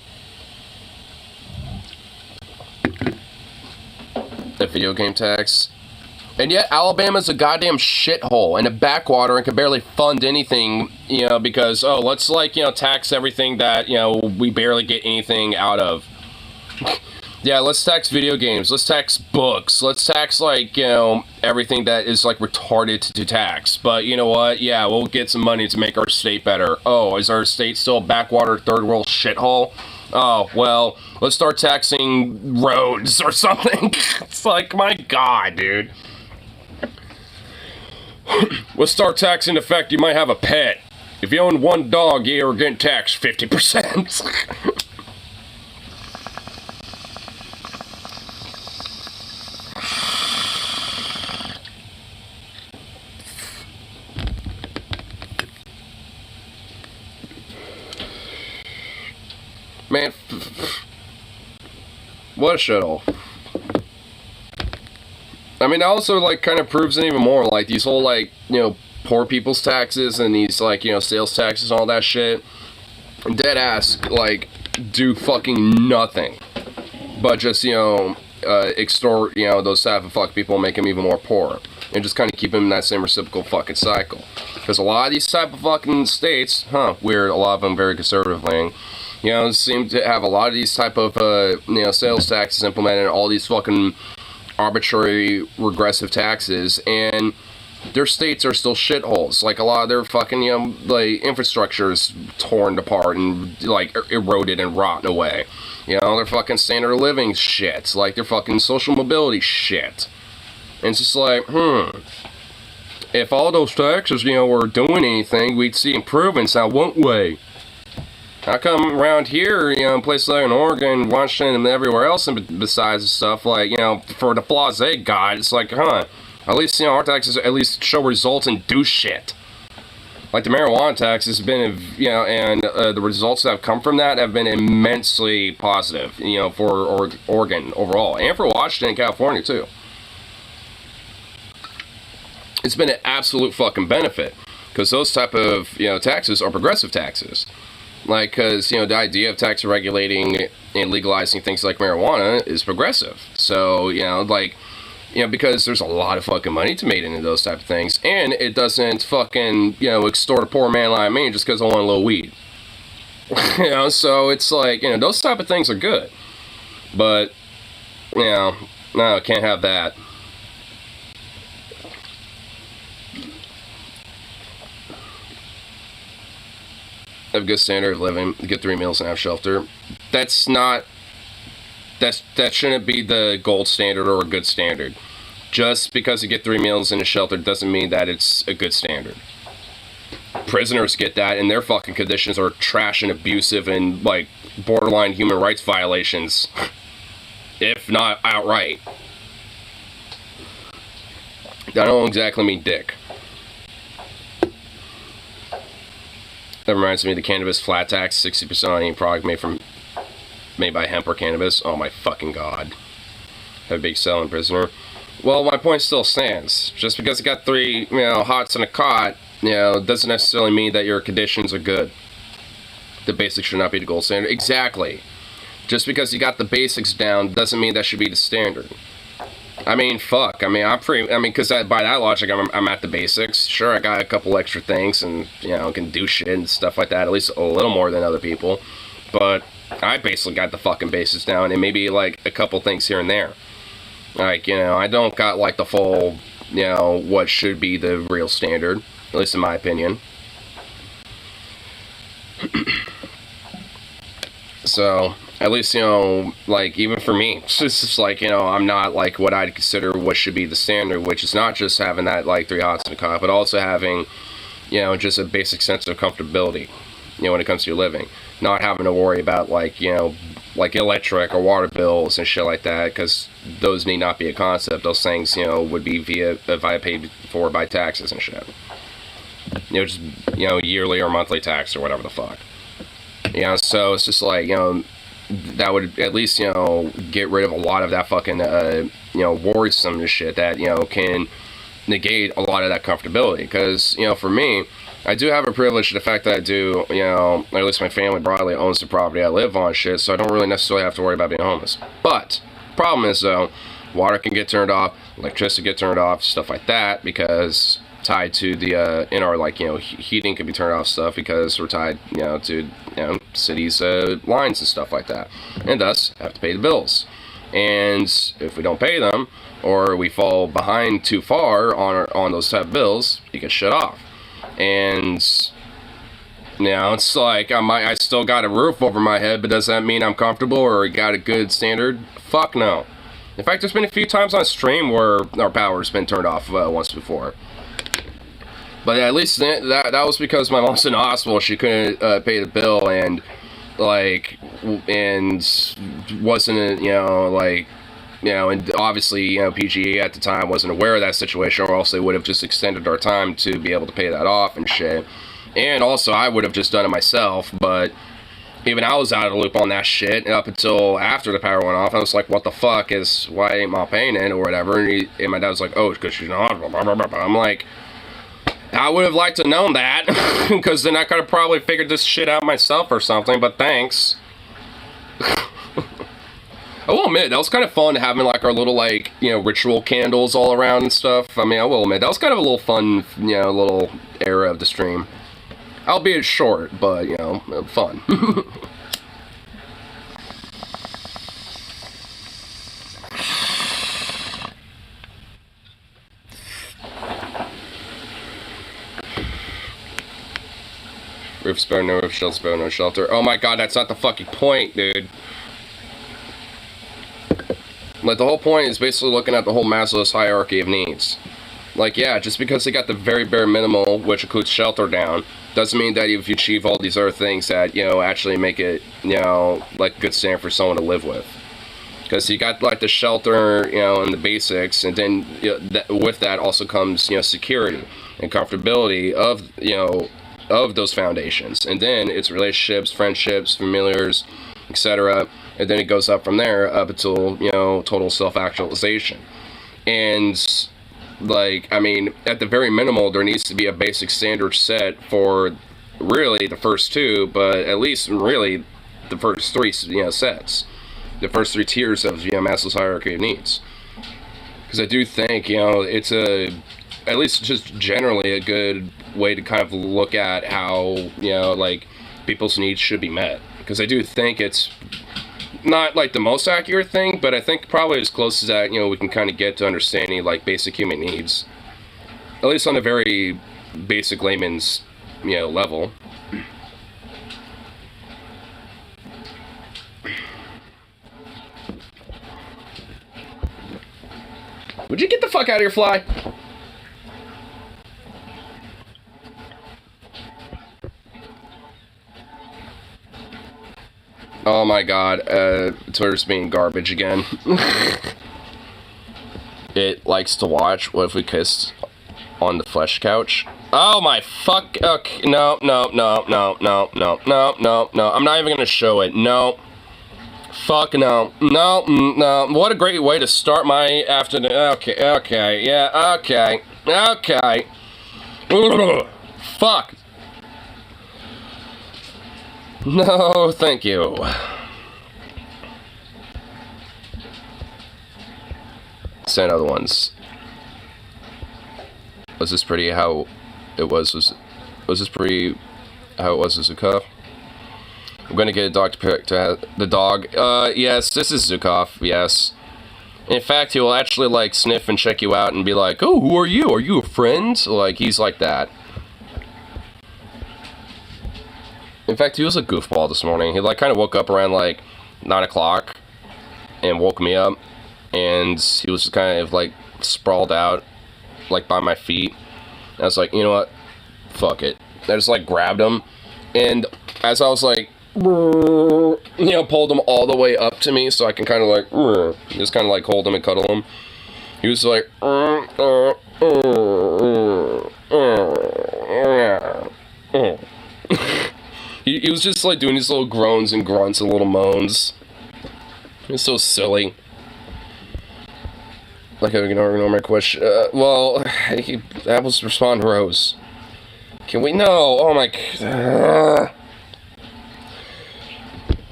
The video game tax. And yet, Alabama's a goddamn shithole and a backwater and can barely fund anything, you know, because, oh, let's, like, you know, tax everything that, you know, we barely get anything out of. Yeah, let's tax video games. Let's tax books. Let's tax, like, you know, everything that is, like, retarded to tax. But you know what? Yeah, we'll get some money to make our state better. Oh, is our state still a backwater third world shithole? Oh, well, let's start taxing roads or something. It's like, my God, dude. Let's start taxing the fact you might have a pet. If you own one dog, you're getting taxed 50%. Man, what a shithole. I mean, that also, like, kind of proves it even more. Like, these whole, like, you know, poor people's taxes and these, like, you know, sales taxes and all that shit. Dead ass, like, do fucking nothing. But just, you know, extort, you know, those type of fuck people and make them even more poor. And just kind of keep them in that same reciprocal fucking cycle. Because a lot of these type of fucking states, weird, a lot of them very conservative leaning, you know, seem to have a lot of these type of, you know, sales taxes implemented, all these fucking arbitrary regressive taxes, and their states are still shitholes. Like, a lot of their fucking, you know, like, infrastructure is torn apart and, like, eroded and rotten away. You know, their fucking standard of living shit. Like, their fucking social mobility shit. And it's just like, if all those taxes, you know, were doing anything, we'd see improvements now, won't we? How come around here, you know, in places like in Oregon, Washington, and everywhere else, and besides stuff, like, you know, for the flaws they got, it's like, at least, you know, our taxes at least show results and do shit. Like, the marijuana tax has been, you know, and the results that have come from that have been immensely positive, you know, for Oregon overall, and for Washington and California, too. It's been an absolute fucking benefit, because those type of, you know, taxes are progressive taxes. Like, because, you know, the idea of tax regulating and legalizing things like marijuana is progressive. So, you know, like, you know, because there's a lot of fucking money to made into those type of things. And it doesn't fucking, you know, extort a poor man like me just because I want a little weed. You know, so it's like, you know, those type of things are good. But, you know, no, can't have that. Have a good standard of living, get 3 meals and have shelter. That shouldn't be the gold standard or a good standard. Just because you get 3 meals and a shelter doesn't mean that it's a good standard. Prisoners get that, and their fucking conditions are trash and abusive and, like, borderline human rights violations. If not outright. I don't exactly mean dick. That reminds me of the cannabis flat tax, 60% on any product made by hemp or cannabis. Oh my fucking God. Have a big selling prisoner. Well, my point still stands. Just because you got 3, you know, hots in a cot, you know, doesn't necessarily mean that your conditions are good. The basics should not be the gold standard. Exactly. Just because you got the basics down doesn't mean that should be the standard. I mean, fuck. I mean, because by that logic, I'm at the basics. Sure, I got a couple extra things and, you know, can do shit and stuff like that, at least a little more than other people. But I basically got the fucking basics down and maybe, like, a couple things here and there. Like, you know, I don't got, like, the full, you know, what should be the real standard, at least in my opinion. So, at least, you know, like, even for me, it's just like, you know, I'm not, like, what I'd consider what should be the standard, which is not just having that, like, 3 hots in a cot, but also having, you know, just a basic sense of comfortability, you know, when it comes to your living. Not having to worry about, like, you know, like electric or water bills and shit like that, because those need not be a concept. Those things, you know, would be via paid for by taxes and shit. You know, just, you know, yearly or monthly tax or whatever the fuck. You know, so it's just like, you know, that would at least, you know, get rid of a lot of that fucking, you know, worrisome shit that, you know, can negate a lot of that comfortability. Because, you know, for me, I do have a privilege to the fact that I do, you know, or at least my family broadly owns the property I live on, shit, so I don't really necessarily have to worry about being homeless. But, problem is, though, water can get turned off, electricity get turned off, stuff like that, because tied to the, in our, like, you know, heating can be turned off stuff because we're tied, you know, to, you know, cities' lines and stuff like that. And thus, have to pay the bills. And if we don't pay them, or we fall behind too far on those type of bills, you get shut off. And now it's like I still got a roof over my head, but does that mean I'm comfortable or got a good standard? Fuck no. In fact, there's been a few times on stream where our power's been turned off once before. But at least that was because my mom's in the hospital. She couldn't pay the bill and wasn't, you know, like, you know, and obviously, you know, PGE at the time wasn't aware of that situation, or else they would have just extended our time to be able to pay that off and shit. And also, I would have just done it myself, but even I was out of the loop on that shit up until after the power went off. I was like, what the fuck why ain't Mom paying it, or whatever, and my dad was like, oh, it's because she's in the hospital, blah, blah, blah, blah. I'm like, I would have liked to known that, because then I could have probably figured this shit out myself or something, but thanks. I will admit, that was kind of fun having, like, our little, like, you know, ritual candles all around and stuff. I mean, I will admit, that was kind of a little fun, you know, little era of the stream. Albeit short, but, you know, fun. Roof spare, no roof, shelter spare, no shelter. Oh my god, that's not the fucking point, dude. Like, the whole point is basically looking at the whole Maslow's hierarchy of needs. Like, yeah, just because they got the very bare minimal, which includes shelter down, doesn't mean that if you achieve all these other things that, you know, actually make it, you know, like a good standard for someone to live with. Because you got, like, the shelter, you know, and the basics, and then, you know, with that also comes, you know, security and comfortability of, you know, of those foundations. And then it's relationships, friendships, familiars, etc. And then it goes up from there up until, you know, total self-actualization. And, like, I mean, at the very minimal, there needs to be a basic standard set for really the first two, but at least really the first three, you know, sets. The first three tiers of, you know, Maslow's hierarchy of needs. Because I do think, you know, it's at least just generally a good way to kind of look at how, you know, like, people's needs should be met. Because I do think it's not, like, the most accurate thing, but I think probably as close as that, you know, we can kind of get to understanding, like, basic human needs. At least on a very basic layman's, you know, level. Would you get the fuck out of here, fly? Oh my god, Twitter's being garbage again. It likes to watch What If We Kissed on the Flesh Couch. Oh my fuck, okay, no, I'm not even gonna show it, no. Fuck no, what a great way to start my afternoon. Okay, yeah, okay. Fuck. No, thank you. Send other ones. Was this pretty how it was this pretty how it was as a cuff? I'm gonna get a dog to pick to have the dog. Yes, this is Zukov, yes. In fact, he will actually, like, sniff and check you out and be like, oh, who are you? Are you a friend? Like, he's like that. In fact, he was a goofball this morning. He, like, kind of woke up around, like, 9 o'clock and woke me up. And he was just kind of, like, sprawled out, like, by my feet. And I was like, you know what? Fuck it. I just, like, grabbed him. And as I was, like, you know, pulled him all the way up to me so I can kind of, like, just kind of, like, hold him and cuddle him. He was like, He was just, like, doing these little groans and grunts and little moans. It was so silly. Like, I ignore my question. Well, that was respond Rose. Can we? No. Oh my.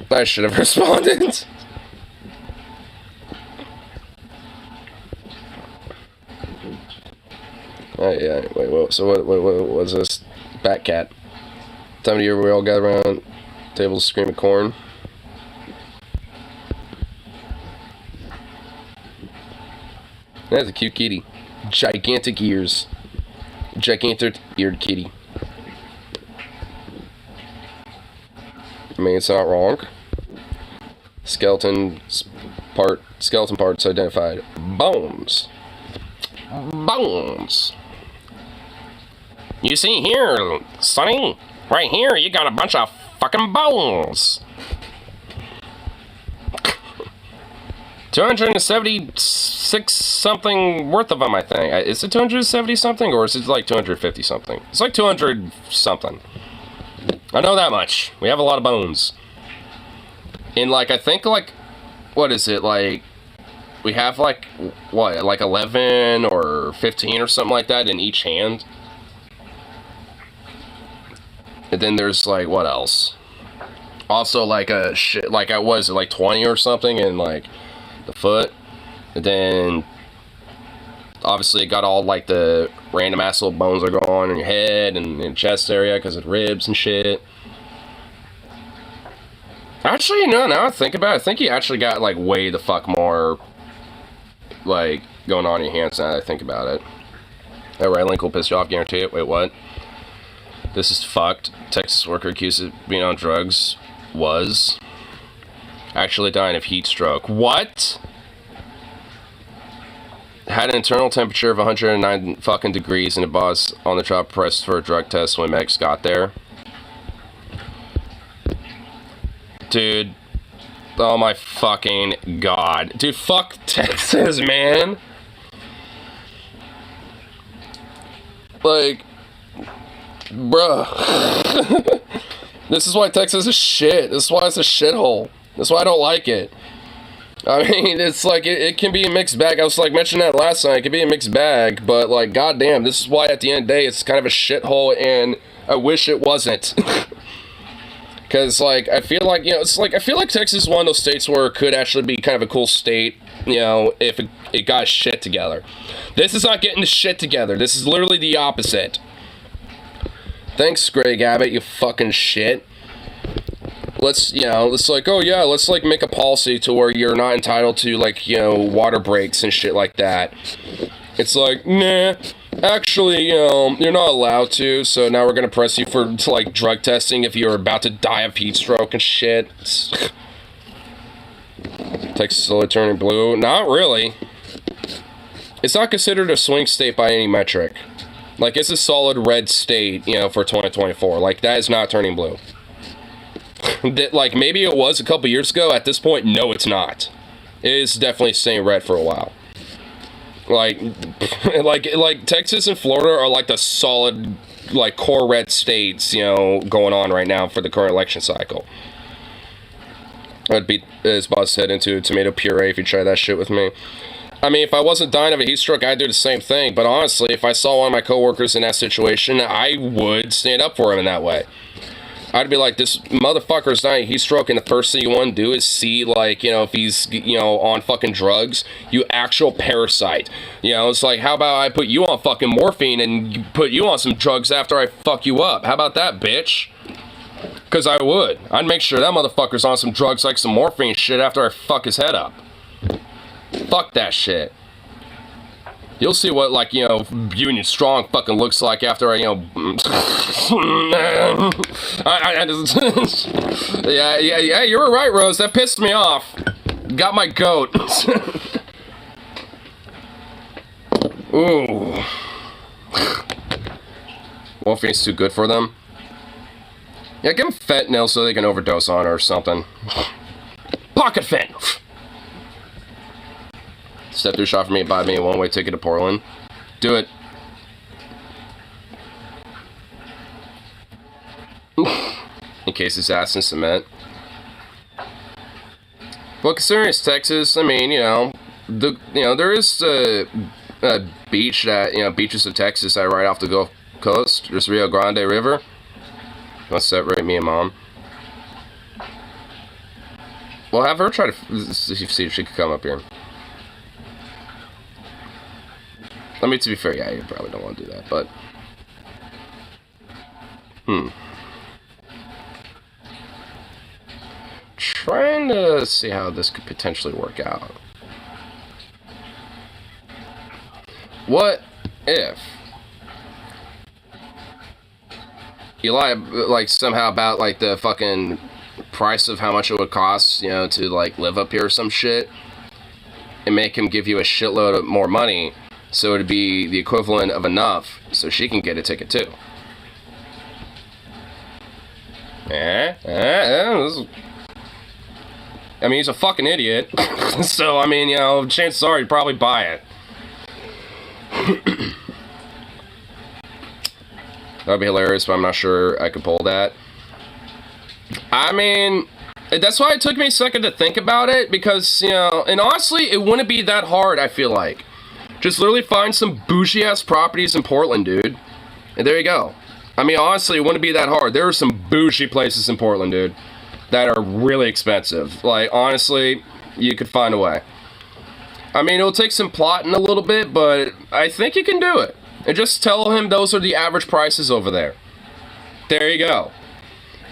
I should have responded. Oh yeah. Wait. So what was this? Batcat. Time of year we all gather around tables screaming corn. That's a cute kitty. Gigantic ears. Gigantic eared kitty. I mean, it's not wrong. Skeleton parts identified. Bones. Bones. You see here, Sonny? Right here, you got a bunch of fucking bones. 276 something worth of them, I think. Is it 270 something, or is it like 250 something? It's like 200 something. I know that much. We have a lot of bones. And like, I think like, what is it, like, we have like, what, like 11 or 15 or something like that in each hand. And then there's like, what else? Also like a shit, like I was like 20 or something in like the foot. And then obviously it got all like the random ass little bones are going in your head and in chest area because of ribs and shit. Actually, no, now I think about it, I think you actually got like way the fuck more like going on in your hands now that I think about it. That right link will piss you off, guarantee it. Wait, what? This is fucked. Texas worker accused of being on drugs was actually dying of heat stroke. What? Had an internal temperature of 109 fucking degrees and a boss on the job pressed for a drug test when medics got there. Dude. Oh my fucking god. Dude, fuck Texas, man. Like, bruh. This is why Texas is shit. This is why it's a shithole. That's why I don't like it. I mean, it's like, it can be a mixed bag. I was like mentioning that last night. It can be a mixed bag, but like, goddamn, this is why at the end of the day, it's kind of a shithole, and I wish it wasn't. Because, like, I feel like, you know, it's like, I feel like Texas is one of those states where it could actually be kind of a cool state, you know, if it got its shit together. This is not getting the shit together. This is literally the opposite. Thanks, Greg Abbott, you fucking shit. Let's, you know, let's like, oh yeah, let's like make a policy to where you're not entitled to, like, you know, water breaks and shit like that. It's like, nah, actually, you know, you're not allowed to, so now we're gonna press you for, like, drug testing if you're about to die of heat stroke and shit. Texas slowly turning blue. Not really. It's not considered a swing state by any metric. Like, it's a solid red state, you know, for 2024. Like, that is not turning blue. That, like, maybe it was a couple years ago. At this point, no, it's not. It is definitely staying red for a while. Like, like Texas and Florida are like the solid, like, core red states, you know, going on right now for the current election cycle. I'd beat his boss head into tomato puree if you try that shit with me. I mean, if I wasn't dying of a heat stroke, I'd do the same thing. But honestly, if I saw one of my coworkers in that situation, I would stand up for him in that way. I'd be like, this motherfucker's dying of heat stroke, and the first thing you want to do is see, like, you know, if he's, you know, on fucking drugs, you actual parasite. You know, it's like, how about I put you on fucking morphine and put you on some drugs after I fuck you up? How about that, bitch? Because I would. I'd make sure that motherfucker's on some drugs like some morphine shit after I fuck his head up. Fuck that shit. You'll see what, like, you know, Union Strong fucking looks like after I, you know... yeah, you were right, Rose. That pissed me off. Got my goat. Ooh. Morphine's too good for them. Yeah, give them fentanyl so they can overdose on her or something. Pocket fentanyl. Step through shot for me, buy me a one-way ticket to Portland. Do it. In case it's ass in cement. Well, considering it's Texas, I mean, you know, there is a beach that, you know, beaches of Texas that right off the coast, just Rio Grande River. Let's separate me and Mom. Well, have her try to see if she could come up here. I mean, to be fair, yeah, you probably don't want to do that, but... Trying to see how this could potentially work out. What if you lie, like, somehow about, like, the fucking price of how much it would cost, you know, to, like, live up here or some shit, and make him give you a shitload of more money, so it'd be the equivalent of enough so she can get a ticket too. I mean, he's a fucking idiot. So, I mean, you know, chances are he'd probably buy it. That'd be hilarious, but I'm not sure I could pull that. I mean, that's why it took me a second to think about it, because, you know, and honestly, it wouldn't be that hard, I feel like. Just literally find some bougie-ass properties in Portland, dude. And there you go. I mean, honestly, it wouldn't be that hard. There are some bougie places in Portland, dude, that are really expensive. Like, honestly, you could find a way. I mean, it'll take some plotting a little bit, but I think you can do it. And just tell him those are the average prices over there. There you go.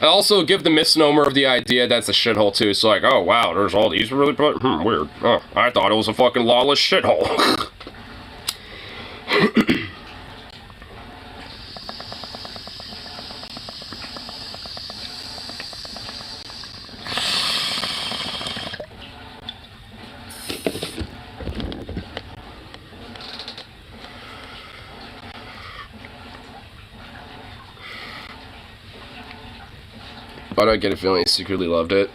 I also give the misnomer of the idea that's a shithole too. It's like, oh wow, there's all these really weird. Oh, I thought it was a fucking lawless shithole. Why do I get a feeling he secretly loved it?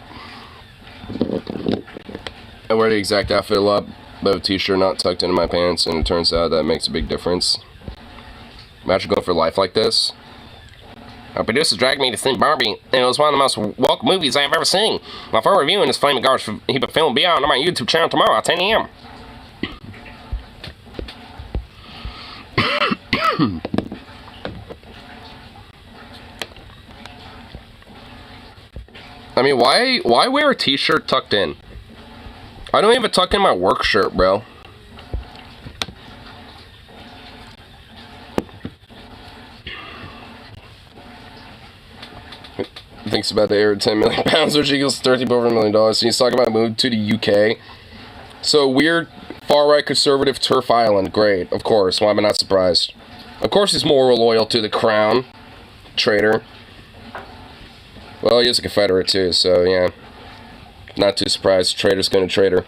I wear the exact outfit a lot, but a t-shirt not tucked into my pants, and it turns out that makes a big difference. Imagine going for life like this. Our producer dragged me to see Barbie, and it was one of the most welcome movies I have ever seen. My full review in this flaming garbage heap of film will be out on my YouTube channel tomorrow at 10 a.m. I mean, why wear a t-shirt tucked in? I don't even tuck in my work shirt, bro. Thinks about the air 10 million pounds, which equals 30 over $1 million. So he's talking about moving to the UK. So weird, far-right conservative turf island. Great, of course. Why am I not surprised? Of course he's more loyal to the crown. Traitor. Well, he is a Confederate too, so yeah. Not too surprised. Traitor's gonna traitor.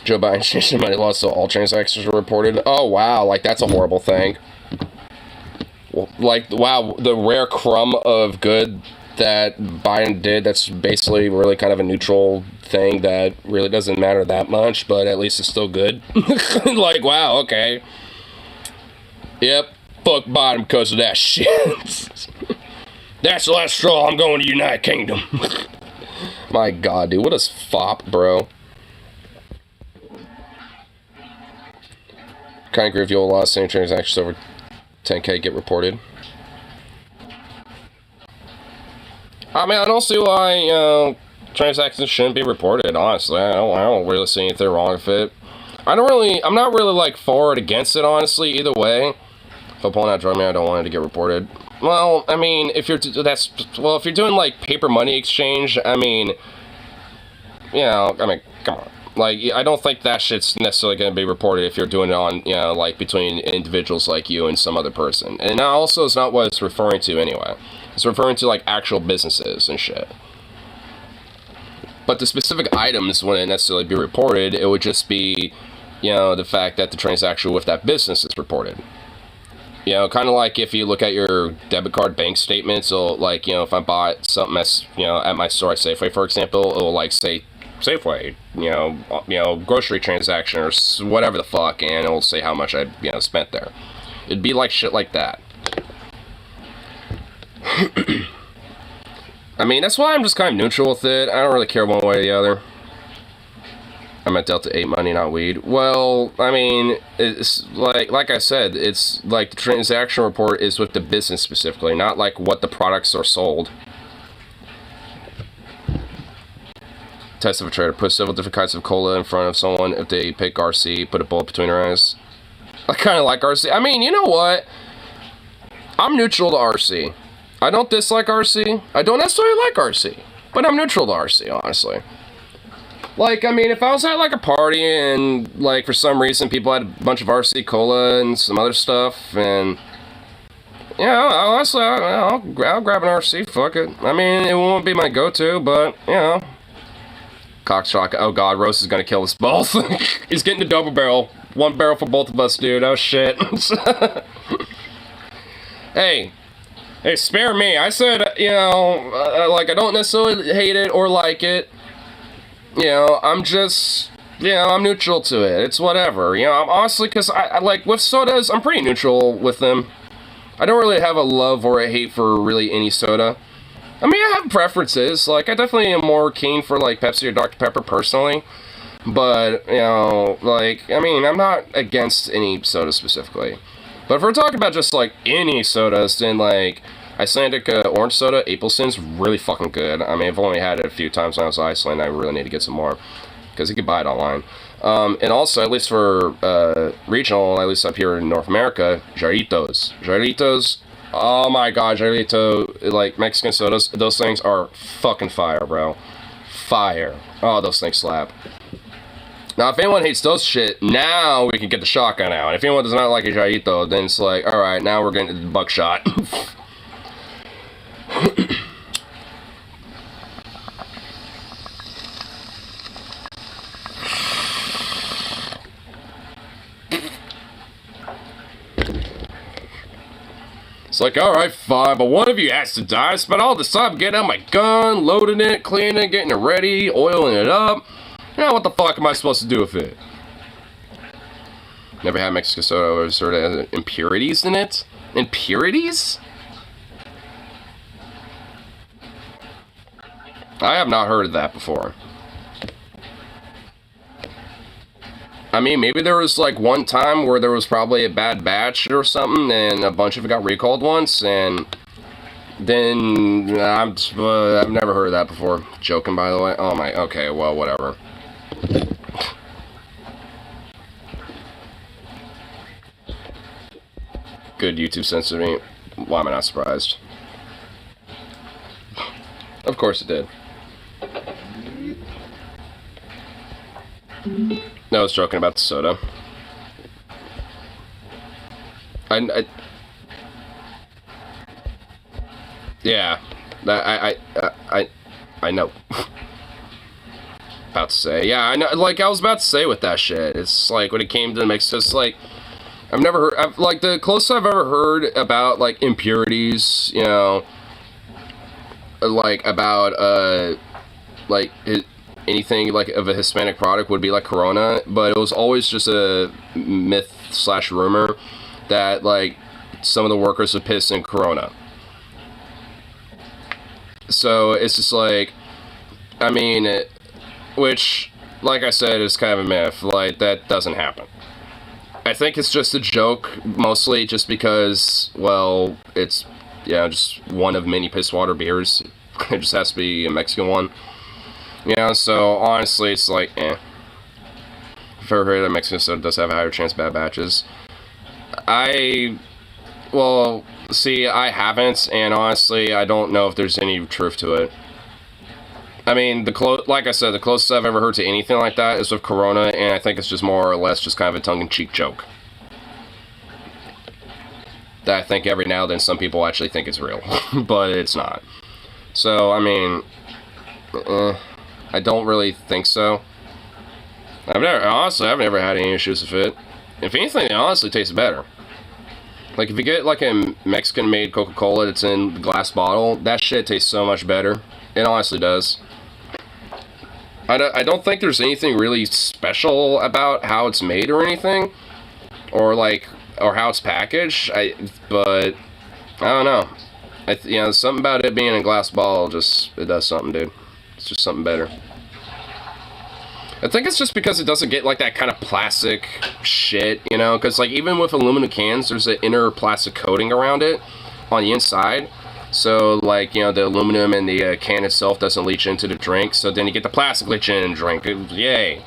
Joe Biden changed the money laws so all transactions were reported. Oh wow, like that's a horrible thing. Like, wow, the rare crumb of good that Biden did, that's basically really kind of a neutral thing that really doesn't matter that much, but at least it's still good. Like, wow, okay. Yep, fuck Biden because of that shit. That's the last straw, I'm going to United Kingdom. My god, dude, what a fop, bro. Kind of agree with you, a lot of same transactions over 10K get reported. I mean, I don't see why, transactions shouldn't be reported, honestly. I don't really see anything wrong with it. I'm not really, like, for or against it, honestly, either way. If I'm pulling out drug money, I don't want it to get reported. Well, I mean, if you're doing, like, paper money exchange, I mean, you know, I mean, come on. Like, I don't think that shit's necessarily going to be reported if you're doing it on, you know, like, between individuals like you and some other person. And that also is not what it's referring to anyway. It's referring to, like, actual businesses and shit. But the specific items wouldn't necessarily be reported. It would just be, you know, the fact that the transaction with that business is reported. You know, kind of like if you look at your debit card bank statement, so, like, you know, if I bought something as, you know, at my store at Safeway, for example, it will, like, say Safeway, you know, grocery transaction or whatever the fuck, and it will say how much I, you know, spent there. It'd be like shit like that. I mean, that's why I'm just kind of neutral with it. I don't really care one way or the other. I meant Delta 8 money, not weed. Well, I mean, it's like I said, it's like the transaction report is with the business specifically, not like what the products are sold. Test of a trader. Put several different kinds of cola in front of someone. If they pick RC, put a bullet between their eyes. I kind of like RC. I mean, you know what? I'm neutral to RC. I don't dislike RC. I don't necessarily like RC. But I'm neutral to RC, honestly. Like, I mean, if I was at, like, a party and, like, for some reason people had a bunch of RC Cola and some other stuff, and, you know, honestly, I'll grab an RC, fuck it. I mean, it won't be my go-to, but, you know. Cock shock. Oh, God, Rose is gonna kill us both. He's getting the double barrel. One barrel for both of us, dude. Oh, shit. Hey, spare me. I said, you know, like, I don't necessarily hate it or like it. You know, I'm just, you know, I'm neutral to it. It's whatever. You know, I'm honestly, because I like, with sodas, I'm pretty neutral with them. I don't really have a love or a hate for really any soda. I mean, I have preferences. Like, I definitely am more keen for, like, Pepsi or Dr. Pepper personally. But, you know, like, I mean, I'm not against any soda specifically. But if we're talking about just, like, any sodas, then, like, Icelandic orange soda, Apelsin's really fucking good. I mean, I've only had it a few times when I was in Iceland. I really need to get some more. Because you can buy it online. And also, at least for regional, at least up here in North America, Jarritos. Jarritos, oh my god, Jarrito, like, Mexican sodas, those things are fucking fire, bro. Fire. Oh, those things slap. Now, if anyone hates those shit, now we can get the shotgun out. If anyone does not like a Jarrito, then it's like, alright, now we're getting the buckshot. It's like, alright, fine, but one of you has to die. I spent all this time getting out my gun, loading it, cleaning it, getting it ready, oiling it up. Now what the fuck am I supposed to do with it? Never had Mexican soda or sort of impurities in it? Impurities? I have not heard of that before. I mean, maybe there was like one time where there was probably a bad batch or something, and a bunch of it got recalled once, and then I've never heard of that before. Joking, by the way. Oh my. Okay, well, whatever. Good YouTube sense of me. Why am I not surprised? Of course it did. No, I was joking about the soda. Yeah, I know. About to say, yeah, I know. Like I was about to say with that shit, it's like when it came to the mix, just like I've never heard. Like the closest I've ever heard about like impurities, you know, like about like anything like of a Hispanic product would be like Corona, but it was always just a myth / rumor that like some of the workers would piss in Corona. So it's just like, I mean, which, like I said, is kind of a myth. Like that doesn't happen. I think it's just a joke, mostly just because, well, it's, yeah, just one of many piss water beers. It just has to be a Mexican one. Yeah, so honestly, it's like, eh. I've ever heard that Mexican soda does have a higher chance of bad batches. Well, see, I haven't, and honestly, I don't know if there's any truth to it. I mean, like I said, the closest I've ever heard to anything like that is with Corona, and I think it's just more or less just kind of a tongue-in-cheek joke. That I think every now and then some people actually think it's real, but it's not. So, I mean, I don't really think so. Honestly, I've never had any issues with it. If anything, it honestly tastes better. Like, if you get, like, a Mexican-made Coca-Cola that's in a glass bottle, that shit tastes so much better. It honestly does. I don't think there's anything really special about how it's made or anything. Or how it's packaged. But, I don't know. You know, something about it being in a glass bottle, it does something, dude. It's just something better. I think it's just because it doesn't get like that kind of plastic shit, you know? Because like even with aluminum cans, there's an inner plastic coating around it on the inside. So like, you know, the aluminum in the can itself doesn't leach into the drink. So then you get the plastic leach in the drink. Yay.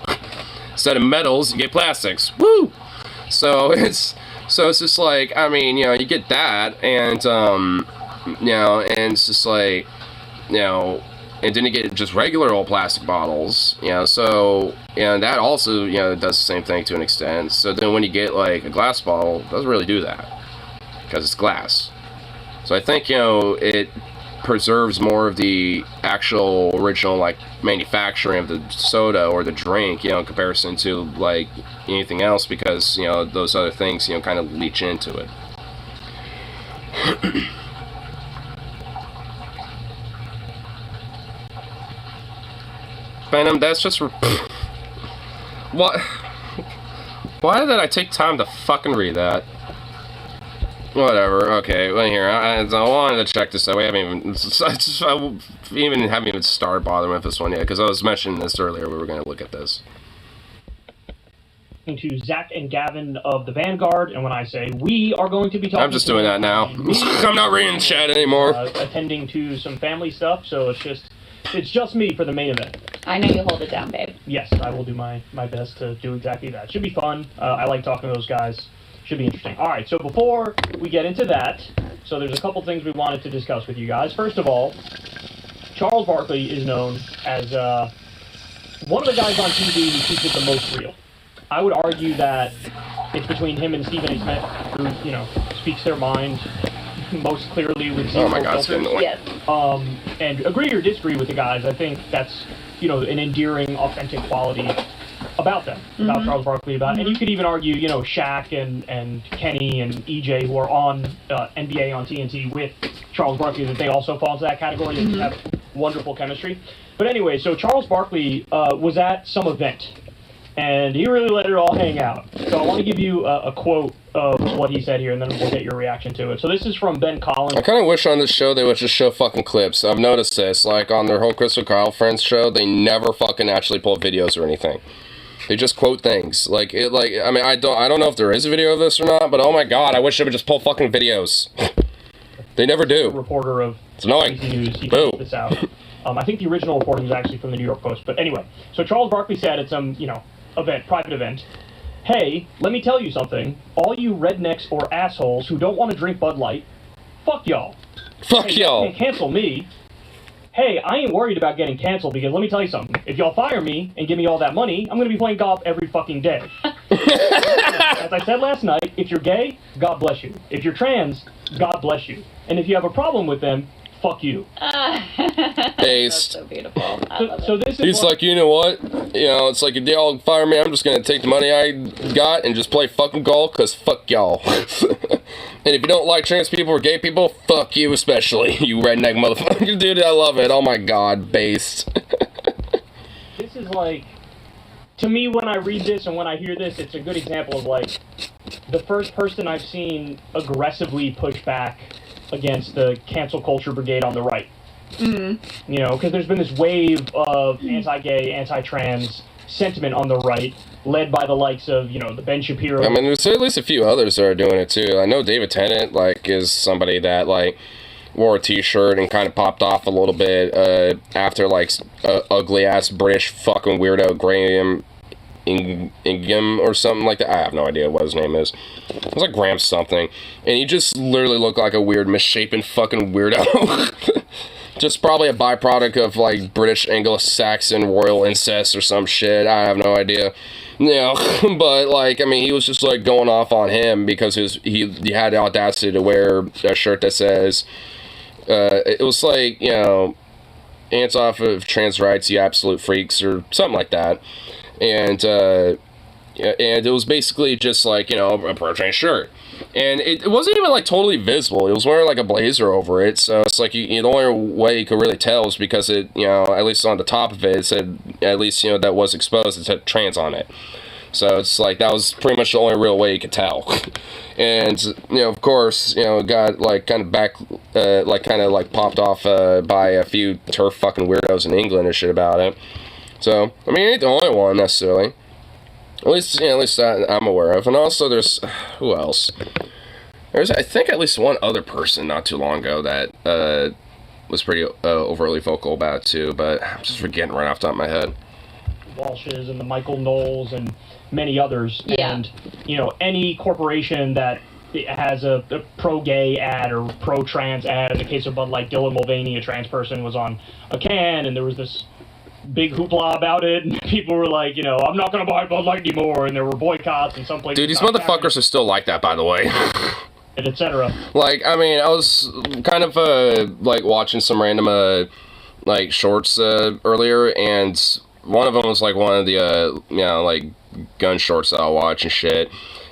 Instead of metals, you get plastics. Woo! So it's just like, I mean, you know, you get that, and you know, and it's just like, you know, and then you get just regular old plastic bottles, you know, so, you know, that also, you know, does the same thing to an extent. So then when you get like a glass bottle, it doesn't really do that because it's glass. So I think, you know, it preserves more of the actual original like manufacturing of the soda or the drink, you know, in comparison to like anything else, because, you know, those other things, you know, kind of leach into it. Venom, that's just what? Why did I take time to fucking read that? Whatever. Okay. Well, here I wanted to check this out. We haven't even started bothering with this one yet, because I was mentioning this earlier. We were going to look at this. To Zach and Gavin of the Vanguard, and when I say we are going to be talking, I'm just doing that now. I'm not reading the chat anymore. Attending to some family stuff, so it's just me for the main event. I know you hold it down, babe. Yes, I will do my best to do exactly that. Should be fun. I like talking to those guys. Should be interesting. All right, so before we get into that, so there's a couple things we wanted to discuss with you guys. First of all, Charles Barkley is known as one of the guys on TV who keeps it the most real. I would argue that it's between him and Stephen A. Smith, who, you know, speaks their mind most clearly with zero filters. Yes. And agree or disagree with the guys, I think that's, you know, an endearing, authentic quality about them, about Charles Barkley, and you could even argue, you know, Shaq and Kenny and EJ, who are on NBA on TNT with Charles Barkley, that they also fall into that category and have wonderful chemistry. But anyway, so Charles Barkley was at some event, and he really let it all hang out. So I want to give you a quote of what he said here, and then we'll get your reaction to it. So this is from Ben Collins. I kind of wish on this show they would just show fucking clips. I've noticed this, like on their whole Crystal Kyle Friends show, they never fucking actually pull videos or anything. They just quote things. Like, I mean, I don't know if there is a video of this or not, but oh my god, I wish they would just pull fucking videos. They never do. Reporter of it's annoying. News, he Boo. this out. I think the original reporting was actually from the New York Post. But anyway, so Charles Barkley said at some, you know, private event, "Hey, let me tell you something. All you rednecks or assholes who don't want to drink Bud Light, fuck y'all. Fuck y'all. You can't cancel me. Hey, I ain't worried about getting canceled, because let me tell you something. If y'all fire me and give me all that money, I'm going to be playing golf every fucking day." As I said last night, if you're gay, God bless you. If you're trans, God bless you. And if you have a problem with them, fuck you. That's so beautiful. So this is he's like, you know what? You know, it's like if they all fire me, I'm just going to take the money I got and just play fucking golf, because fuck y'all. And if you don't like trans people or gay people, fuck you especially, you redneck motherfucker. Dude, I love it. Oh my god, based. This is like, to me, when I read this and when I hear this, it's a good example of like the first person I've seen aggressively push back against the cancel culture brigade on the right. You know, because there's been this wave of anti-gay, anti-trans sentiment on the right, led by the likes of, you know, the Ben Shapiro. I mean, there's at least a few others that are doing it too. I know David Tennant, like, is somebody that, like, wore a t-shirt and kind of popped off a little bit after, like, ugly-ass British fucking weirdo Graham Ingham or something like that. I have no idea what his name is. It was like Graham something. And he just literally looked like a weird, misshapen fucking weirdo. Just probably a byproduct of, like, British Anglo-Saxon royal incest or some shit. I have no idea. You know, but, like, I mean, he was just, like, going off on him because he had the audacity to wear a shirt that says, it was like, you know, hands off of trans rights, you absolute freaks, or something like that. And it was basically just, like, you know, a pro-trans shirt. And it wasn't even, like, totally visible. It was wearing, like, a blazer over it. So it's like, the only way you could really tell is because it, you know, at least on the top of it, it said, at least, you know, that was exposed, it said trans on it. So it's like, that was pretty much the only real way you could tell. And, you know, of course, you know, it got, like, kind of back, like, kind of, like, popped off by a few turf fucking weirdos in England and shit about it. So, I mean, he ain't the only one necessarily. At least that I'm aware of. And also, there's who else? There's, I think, at least one other person not too long ago that was pretty overtly vocal about it too. But I'm just forgetting right off the top of my head. Walshes and the Michael Knowles and many others. Yeah. And any corporation that has a pro-gay ad or pro-trans ad. In the case of Bud Light, Dylan Mulvaney, a trans person, was on a can, and there was this big hoopla about it, and people were like, I'm not going to buy Bud Light anymore, and there were boycotts and some places. Dude, these motherfuckers are still like that, by the way. And etc. Like, I mean, I was kind of, like, watching some random, like, shorts, earlier, and one of them was, like, one of the, like, gun shorts that I'll watch and shit.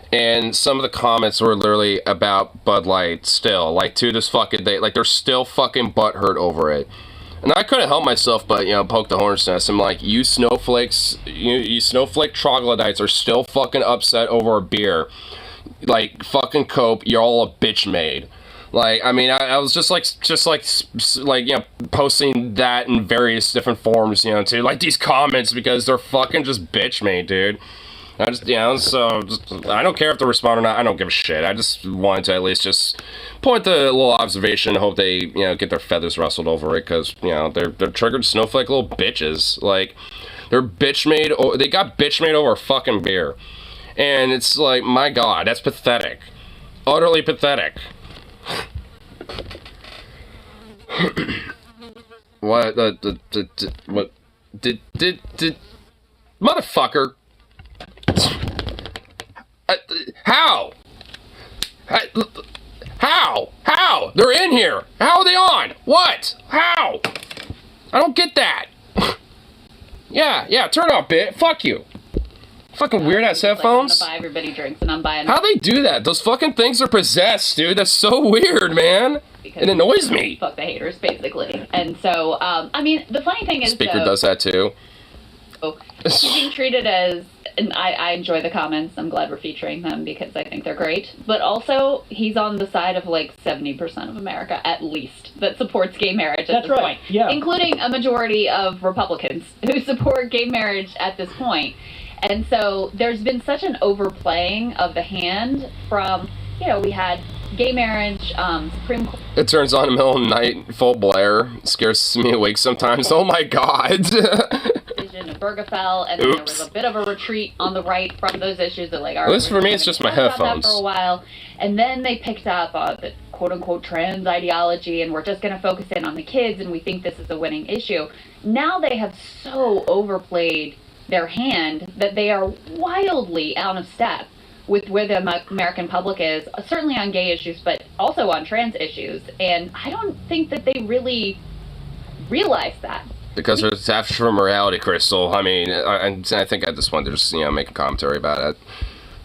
And some of the comments were literally about Bud Light still. Like, to this fucking day. Like, they're still fucking butthurt over it. And I couldn't help myself but, poke the hornet's nest. I'm like, you snowflakes, you snowflake troglodytes are still fucking upset over a beer. Like, fucking cope, you're all a bitch made. Like, I mean, I was just posting that in various different forms, to, like, these comments because they're fucking just bitch made, dude. I just, I don't care if they respond or not. I don't give a shit. I just wanted to at least just point the little observation. Hope they, get their feathers rustled over it, because, they're triggered snowflake little bitches. Like, they're bitch made. They got bitch made over a fucking beer, and it's like, my God, that's pathetic, utterly pathetic. What what did motherfucker? How? How? They're in here. How are they on? What? How? I don't get that. Yeah, turn off, bitch. Fuck you. Fucking weird ass headphones. I'm gonna buy everybody drinks and I'm buying. How they do that? Those fucking things are possessed, dude. That's so weird, man. Because it annoys me. Fuck the haters, basically. And so, I mean, the funny thing is, Speaker does that too. He's being treated as, and I enjoy the comments. I'm glad we're featuring them because I think they're great. But also, he's on the side of like 70% of America, at least, that supports gay marriage at this point. Yeah. Including a majority of Republicans who support gay marriage at this point. And so there's been such an overplaying of the hand from, we had gay marriage, Supreme Court. It turns on in the middle of the night, full blare. It scares me awake sometimes. Oh my God. Decision of Bergefell, and then there was a bit of a retreat on the right from those issues. That, like, all right, at least for me, it's just my headphones. For a while, and then they picked up the quote-unquote trans ideology, and we're just going to focus in on the kids, and we think this is a winning issue. Now they have so overplayed their hand that they are wildly out of step with where the American public is, certainly on gay issues, but also on trans issues. And I don't think that they really realize that. Because they're detached from reality, Crystal. I mean, I think at this point they're just, making commentary about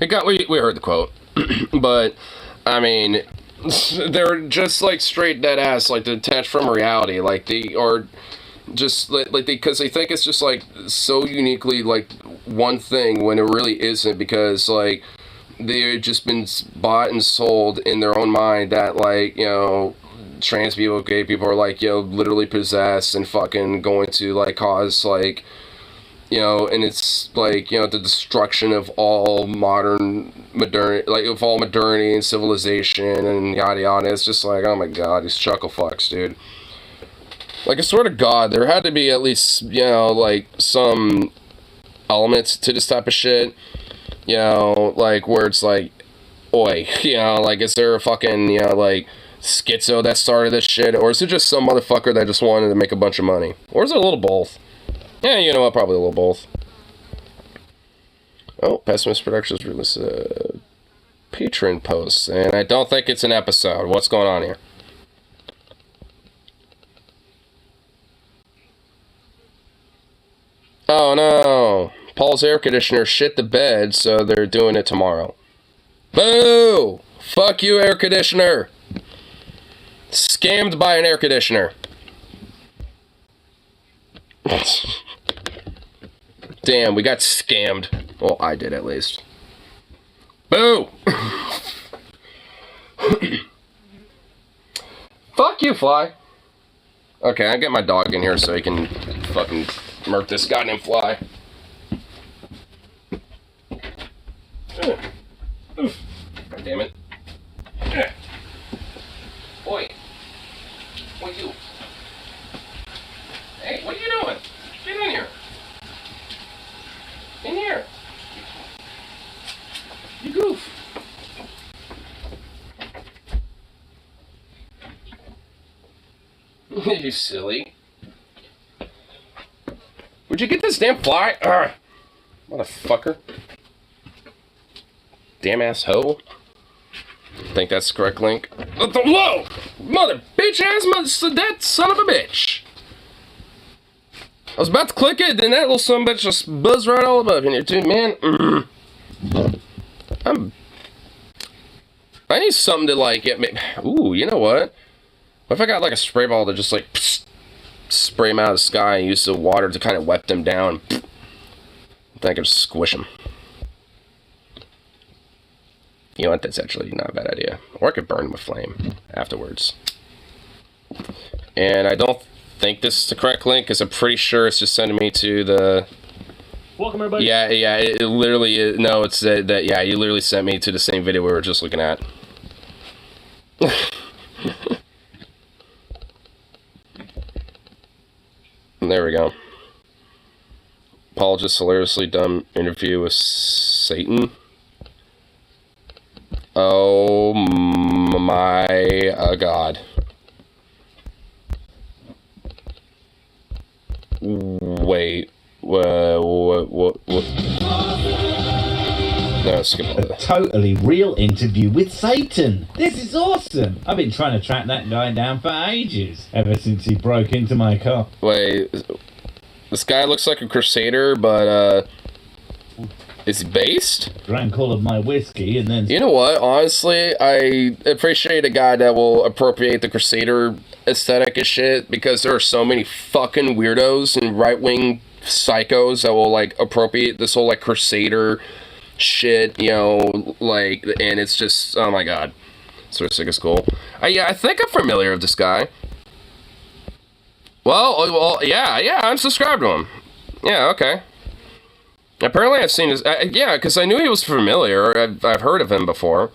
it. We heard the quote. But, I mean, they're just, like, straight dead ass, like, detached from reality. Like, just because they think it's just like so uniquely like one thing when it really isn't, because like they've just been bought and sold in their own mind that like trans people, gay people are like literally possessed and fucking going to like cause like and it's like the destruction of all modernity, like of all modernity and civilization and yada yada. It's just like, oh my God, these chuckle fucks, dude. Like, I swear to God, there had to be at least, like, some elements to this type of shit, like, where it's like, oi, like, is there a fucking, like, schizo that started this shit, or is it just some motherfucker that just wanted to make a bunch of money? Or is it a little both? Yeah, you know what, probably a little both. Oh, Pessimist Productions released a Patreon post, and I don't think it's an episode. What's going on here? Oh no, Paul's air conditioner shit the bed, so they're doing it tomorrow. Boo! Fuck you, air conditioner! Scammed by an air conditioner. Damn, we got scammed. Well, I did at least. Boo! Fuck you, Fly. Okay, I get my dog in here so he can fucking murk this goddamn fly. God damn it. Boy. What you? Hey, what are you doing? Get in here. In here. You goof. You silly. Would you get this damn fly? Urgh. Motherfucker. Damn ass hoe. Think that's the correct link? Whoa! Mother bitch ass mother, that son of a bitch. I was about to click it, then that little son of a bitch just buzzed right all above in here too, man. I need something to like get me. Ooh, you know what? What if I got like a spray ball to just like spray them out of the sky and use the water to kind of wet them down? I think I could squish them. You know what? That's actually not a bad idea. Or I could burn them with flame afterwards. And I don't think this is the correct link because I'm pretty sure it's just sending me to the. Welcome everybody. Yeah. It literally is. No, it's that. Yeah, you literally sent me to the same video we were just looking at. There we go. Paul just hilariously dumb interview with Satan. Oh my God. Wait. What? No, skip all A that. totally real interview with Satan. This is awesome. I've been trying to track that guy down for ages, ever since he broke into my car. Wait, this guy looks like a crusader, but is he based? Drank all of my whiskey and then... You know what? Honestly, I appreciate a guy that will appropriate the crusader aesthetic and shit, because there are so many fucking weirdos and right-wing psychos that will like appropriate this whole like crusader shit, you know, like, and it's just, oh my God, sort of sick of school. Yeah, I think I'm familiar with this guy. Well, yeah, I'm subscribed to him. Yeah, okay. Apparently I've seen his, yeah, because I knew he was familiar. I've heard of him before.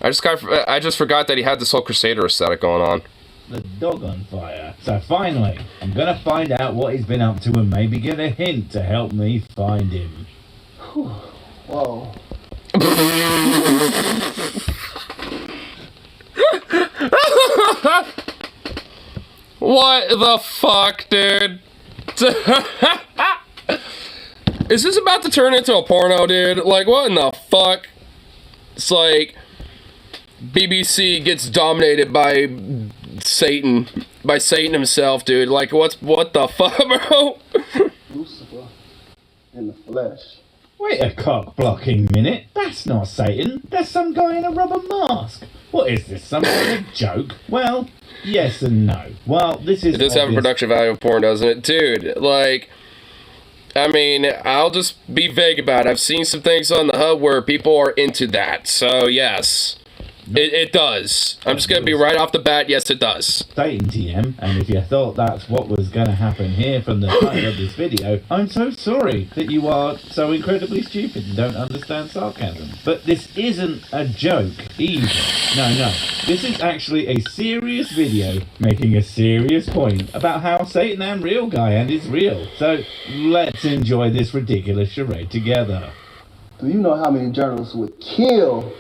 I just forgot that he had this whole crusader aesthetic going on. The dog on fire. So finally, I'm gonna find out what he's been up to and maybe get a hint to help me find him. Whoa. What the fuck, dude? Is this about to turn into a porno, dude? Like, what in the fuck? It's like BBC gets dominated by Satan himself, dude. Like, what the fuck, bro? Lucifer in the flesh. Wait a cock-blocking minute. That's not Satan. That's some guy in a rubber mask. What is this, some kind of joke? Well, yes and no. Well, this is... It does have a production value of porn, doesn't it? Dude, like... I mean, I'll just be vague about it. I've seen some things on the hub where people are into that. So, yes. It does. I'm just going to be right off the bat, yes, it does. Satan TM, and if you thought that's what was going to happen here from the title of this video, I'm so sorry that you are so incredibly stupid and don't understand sarcasm. But this isn't a joke either. No. This is actually a serious video making a serious point about how Satan and Real Guy and is real. So let's enjoy this ridiculous charade together. Do you know how many journalists would kill?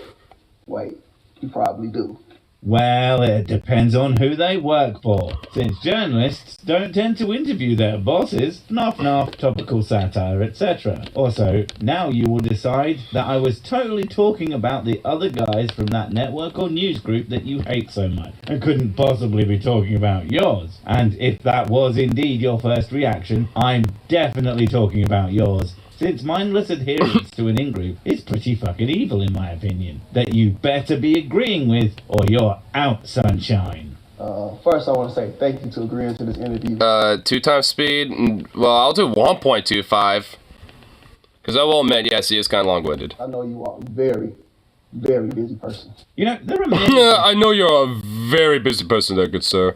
Wait, you probably do. Well, it depends on who they work for, since journalists don't tend to interview their bosses, naff, topical satire, etc. Also, now you will decide that I was totally talking about the other guys from that network or news group that you hate so much, and couldn't possibly be talking about yours. And if that was indeed your first reaction, I'm definitely talking about yours, since mindless adherence to an in-group is pretty fucking evil in my opinion, that you better be agreeing with, or you're out, sunshine. First I want to say thank you to agreeing to this interview. 2 times speed? Well, I'll do 1.25. Because I will admit, yes, he is kind of long-winded. I know you are a very, very busy person. You know, there are many... I know you're a very busy person there, good sir.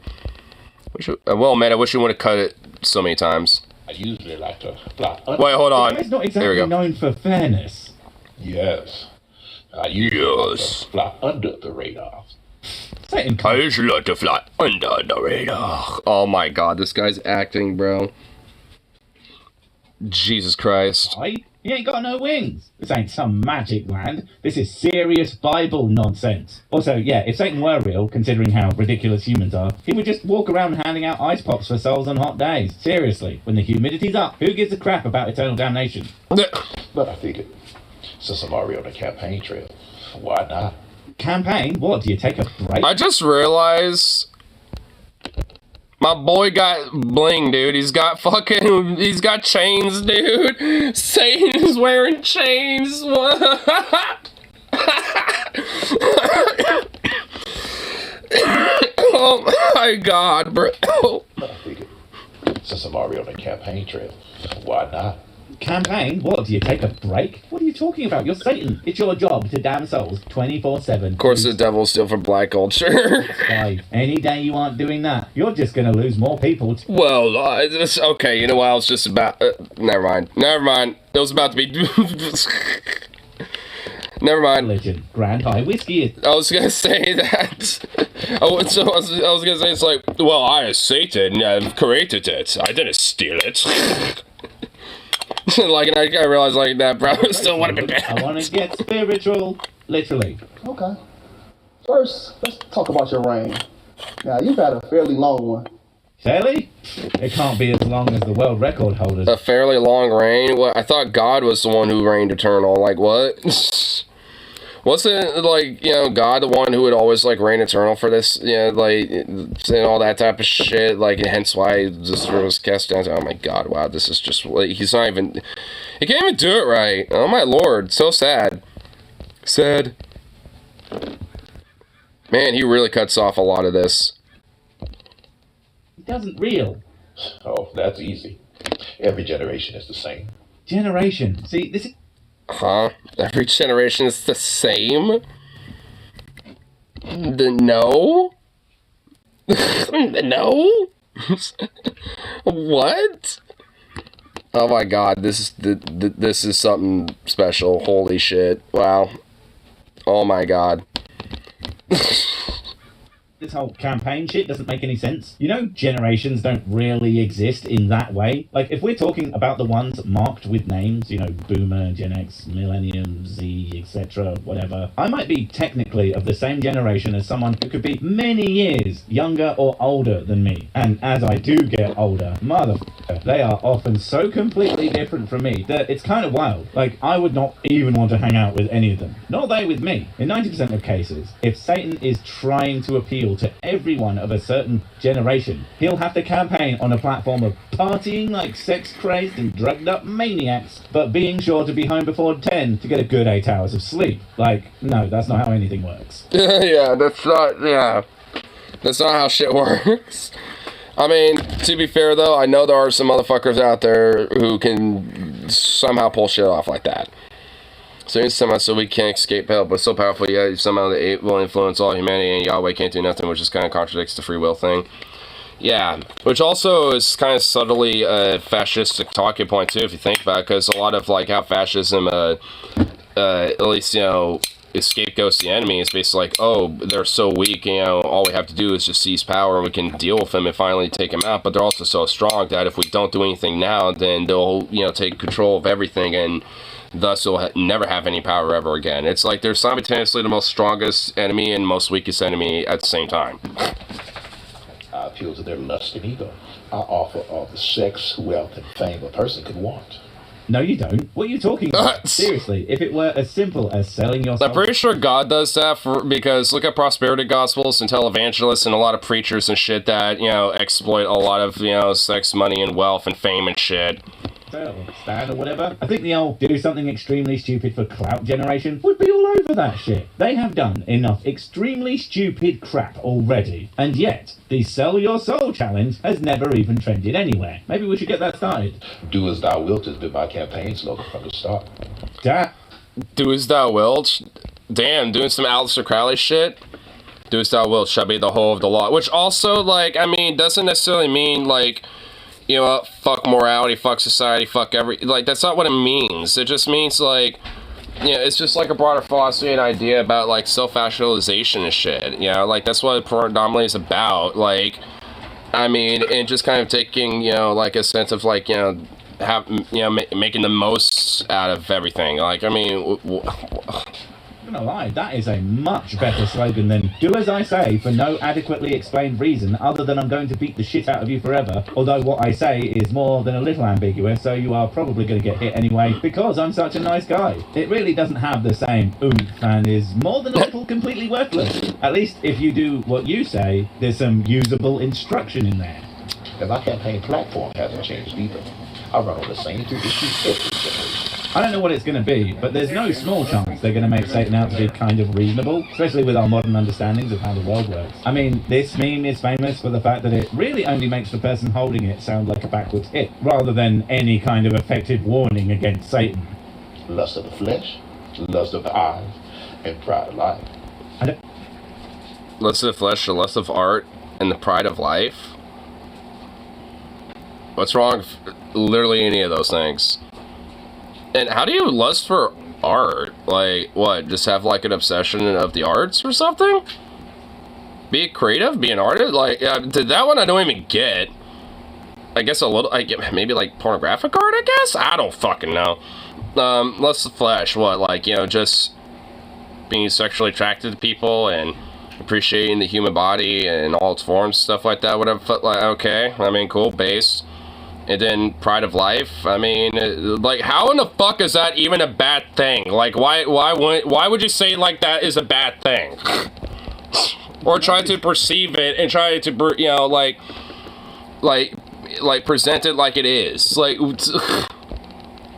Well, man, I wish you would have cut it so many times. usually like to fly. Wait, hold on. It's not There we exactly go. known for fairness. Yes. I usually like to fly under the radar. Satan I usually like to fly under the radar. Oh my god, this guy's acting, bro. Jesus Christ. Right? He ain't got no wings. This ain't some magic land. This is serious Bible nonsense. Also, yeah, if Satan were real, considering how ridiculous humans are, he would just walk around handing out ice pops for souls on hot days. Seriously, when the humidity's up, who gives a crap about eternal damnation? But I figured, since I'm already on the campaign trail, why not? Campaign? What, do you take a break? I just realized my boy got bling, dude. He's got chains, dude. Satan is wearing chains. What? Oh my god, bro. But I figured, since I'm already on the campaign trail, why not? Campaign? What, do you take a break? What are you talking about? You're Satan. It's your job to damn souls 24/7. Of course, the devil's still for black culture. Any day you aren't doing that, you're just gonna lose more people. Well, it's okay. You know what? I was just about. Never mind. It was about to be. Never mind. Religion. Grand High Whiskey is... I was gonna say that. I was gonna say it's like, well, I as Satan created it. I didn't steal it. Like, and I realized like that probably still would have been bad. I want to get spiritual, literally. Okay. First, let's talk about your reign. Now, you've had a fairly long one. Fairly? It can't be as long as the world record holders. A fairly long reign. What? I thought God was the one who reigned eternal. Like what? Wasn't like God the one who would always like reign eternal for this? Like and all that type of shit. Like and hence why this was cast down. Oh my god! Wow, this is just like, he's not even. He can't even do it right. Oh my lord, so sad. Sad. Man, he really cuts off a lot of this. It doesn't real. Oh, that's easy. Every generation is the same. Generation. See, this is... Huh? Every generation is the same? No? No? What? Oh my god, this is something special. Holy shit. Wow. Oh my god. This whole campaign shit doesn't make any sense. You know, generations don't really exist in that way. Like, if we're talking about the ones marked with names, Boomer, Gen X, Millennium, Z, etc., whatever, I might be technically of the same generation as someone who could be many years younger or older than me. And as I do get older, motherfucker, they are often so completely different from me that it's kind of wild. Like, I would not even want to hang out with any of them. Nor they with me. In 90% of cases, if Satan is trying to appeal to everyone of a certain generation, he'll have to campaign on a platform of partying like sex-crazed and drugged-up maniacs, but being sure to be home before 10 to get a good 8 hours of sleep. Like, no, that's not how anything works. That's not how shit works. I mean, to be fair though, I know there are some motherfuckers out there who can somehow pull shit off like that. So we can't escape hell, but so powerful, yeah, somehow they will influence all humanity, and Yahweh can't do nothing, which just kind of contradicts the free will thing. Yeah, which also is kind of subtly a fascistic talking point, too, if you think about it, because a lot of, like, how fascism, at least, scapegoats the enemy is basically like, oh, they're so weak, all we have to do is just seize power, and we can deal with them and finally take them out, but they're also so strong that if we don't do anything now, then they'll, take control of everything, and thus will never have any power ever again. It's like they're simultaneously the most strongest enemy and most weakest enemy at the same time. I appeal to their lust and ego. I offer all the sex, wealth, and fame a person could want. No, you don't. What are you talking about? Seriously, if it were as simple as selling your soul... I'm pretty sure God does that because look at prosperity gospels and televangelists and a lot of preachers and shit that, exploit a lot of, sex, money, and wealth and fame and shit. Or stand or whatever. I think the old do something extremely stupid for clout generation would be all over that shit. They have done enough extremely stupid crap already, and yet the Sell Your Soul challenge has never even trended anywhere. Maybe we should get that started. Do as thou wilt has been my campaign slogan from the start. Do as thou wilt? Damn, doing some Aleister Crowley shit? Do as thou wilt shall be the whole of the law. Which also, doesn't necessarily mean, you know what, fuck morality, fuck society, fuck like, that's not what it means. It just means, like, you know, it's just like a broader philosophy and idea about, like, self-actualization and shit, you know, like, that's what it predominantly is about, like, I mean, and just kind of taking, you know, like, a sense of, like, you know, making the most out of everything, like, I mean, I'm gonna lie, that is a much better slogan than "do as I say for no adequately explained reason other than I'm going to beat the shit out of you forever, although what I say is more than a little ambiguous, so you are probably going to get hit anyway because I'm such a nice guy." It really doesn't have the same oomph and is more than a little completely worthless. At least if you do what you say, there's some usable instruction in there. And my campaign platform hasn't changed either. I run on the same two issues every generation. I don't know what it's going to be, but there's no small chance they're going to make Satan out to be kind of reasonable, especially with our modern understandings of how the world works. I mean, this meme is famous for the fact that it really only makes the person holding it sound like a backwards hit, rather than any kind of effective warning against Satan. Lust of the flesh, lust of the eyes, and pride of life. lust of the flesh, the lust of art, and the pride of life. What's wrong with literally any of those things? And how do you lust for art? Like, what, just have, like, an obsession of the arts or something? Be creative? Be an artist? Like, that one I don't even get. I guess a little, I get maybe, like, pornographic art, I guess? I don't fucking know. Lust of the flesh, what, like, you know, just being sexually attracted to people and appreciating the human body and all its forms, stuff like that, whatever, like, okay, I mean, cool, base. And then pride of life, I mean, like, how in the fuck is that even a bad thing? Like, why would you say, like, that is a bad thing? Or try to perceive it and try to, you know, like present it like it is. Like,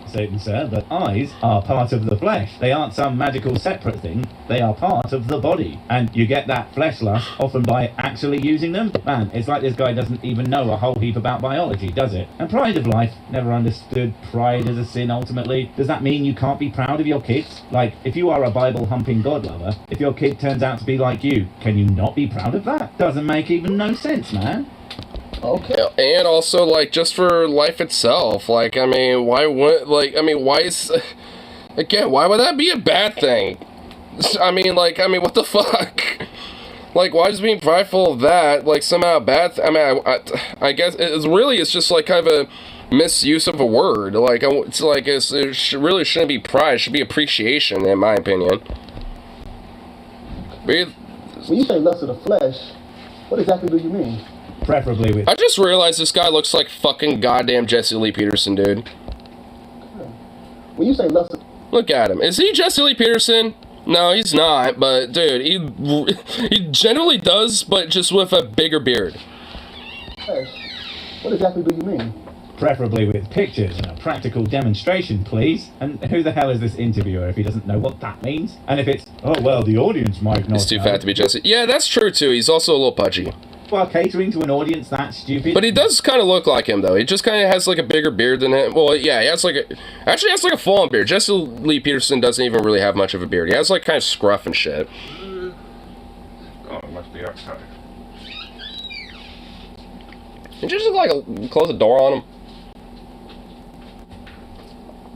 Satan said that eyes are part of the flesh. They aren't some magical separate thing. They are part of the body. And you get that flesh lust often by actually using them. Man, it's like this guy doesn't even know a whole heap about biology, does it? And pride of life. Never understood pride as a sin ultimately. Does that mean you can't be proud of your kids? Like, if you are a Bible-humping God lover, if your kid turns out to be like you, can you not be proud of that? Doesn't make even no sense, man. Okay. and also, like, just for life itself, like, I mean, why would, like, I mean, why is, again, why would that be a bad thing? I mean, what the fuck? Like, why is being prideful of that, like, somehow a bad I mean, I guess, it's just, like, kind of a misuse of a word. Like, it's like, it really shouldn't be pride, it should be appreciation, in my opinion. When you say lust of the flesh, what exactly do you mean? Preferably with... I just realized this guy looks like fucking goddamn Jesse Lee Peterson, dude. When you say lust of... Look at him. Is he Jesse Lee Peterson? No, he's not, but dude, he generally does, but just with a bigger beard. flesh, what exactly do you mean? Preferably with pictures and a practical demonstration, please. And who the hell is this interviewer if he doesn't know what that means? And if it's, oh, well, the audience might not He's too know. fat to be Jesse. Yeah, that's true, too. He's also a little pudgy. While catering to an audience that stupid. But he does kind of look like him, though. He just kind of has, like, a bigger beard than him. Well, yeah, he has, like, actually has, like, a full-on beard. Jesse Lee Peterson doesn't even really have much of a beard. He has, like, kind of scruff and shit. Oh, it must be outside. Did you just, like, close the door on him?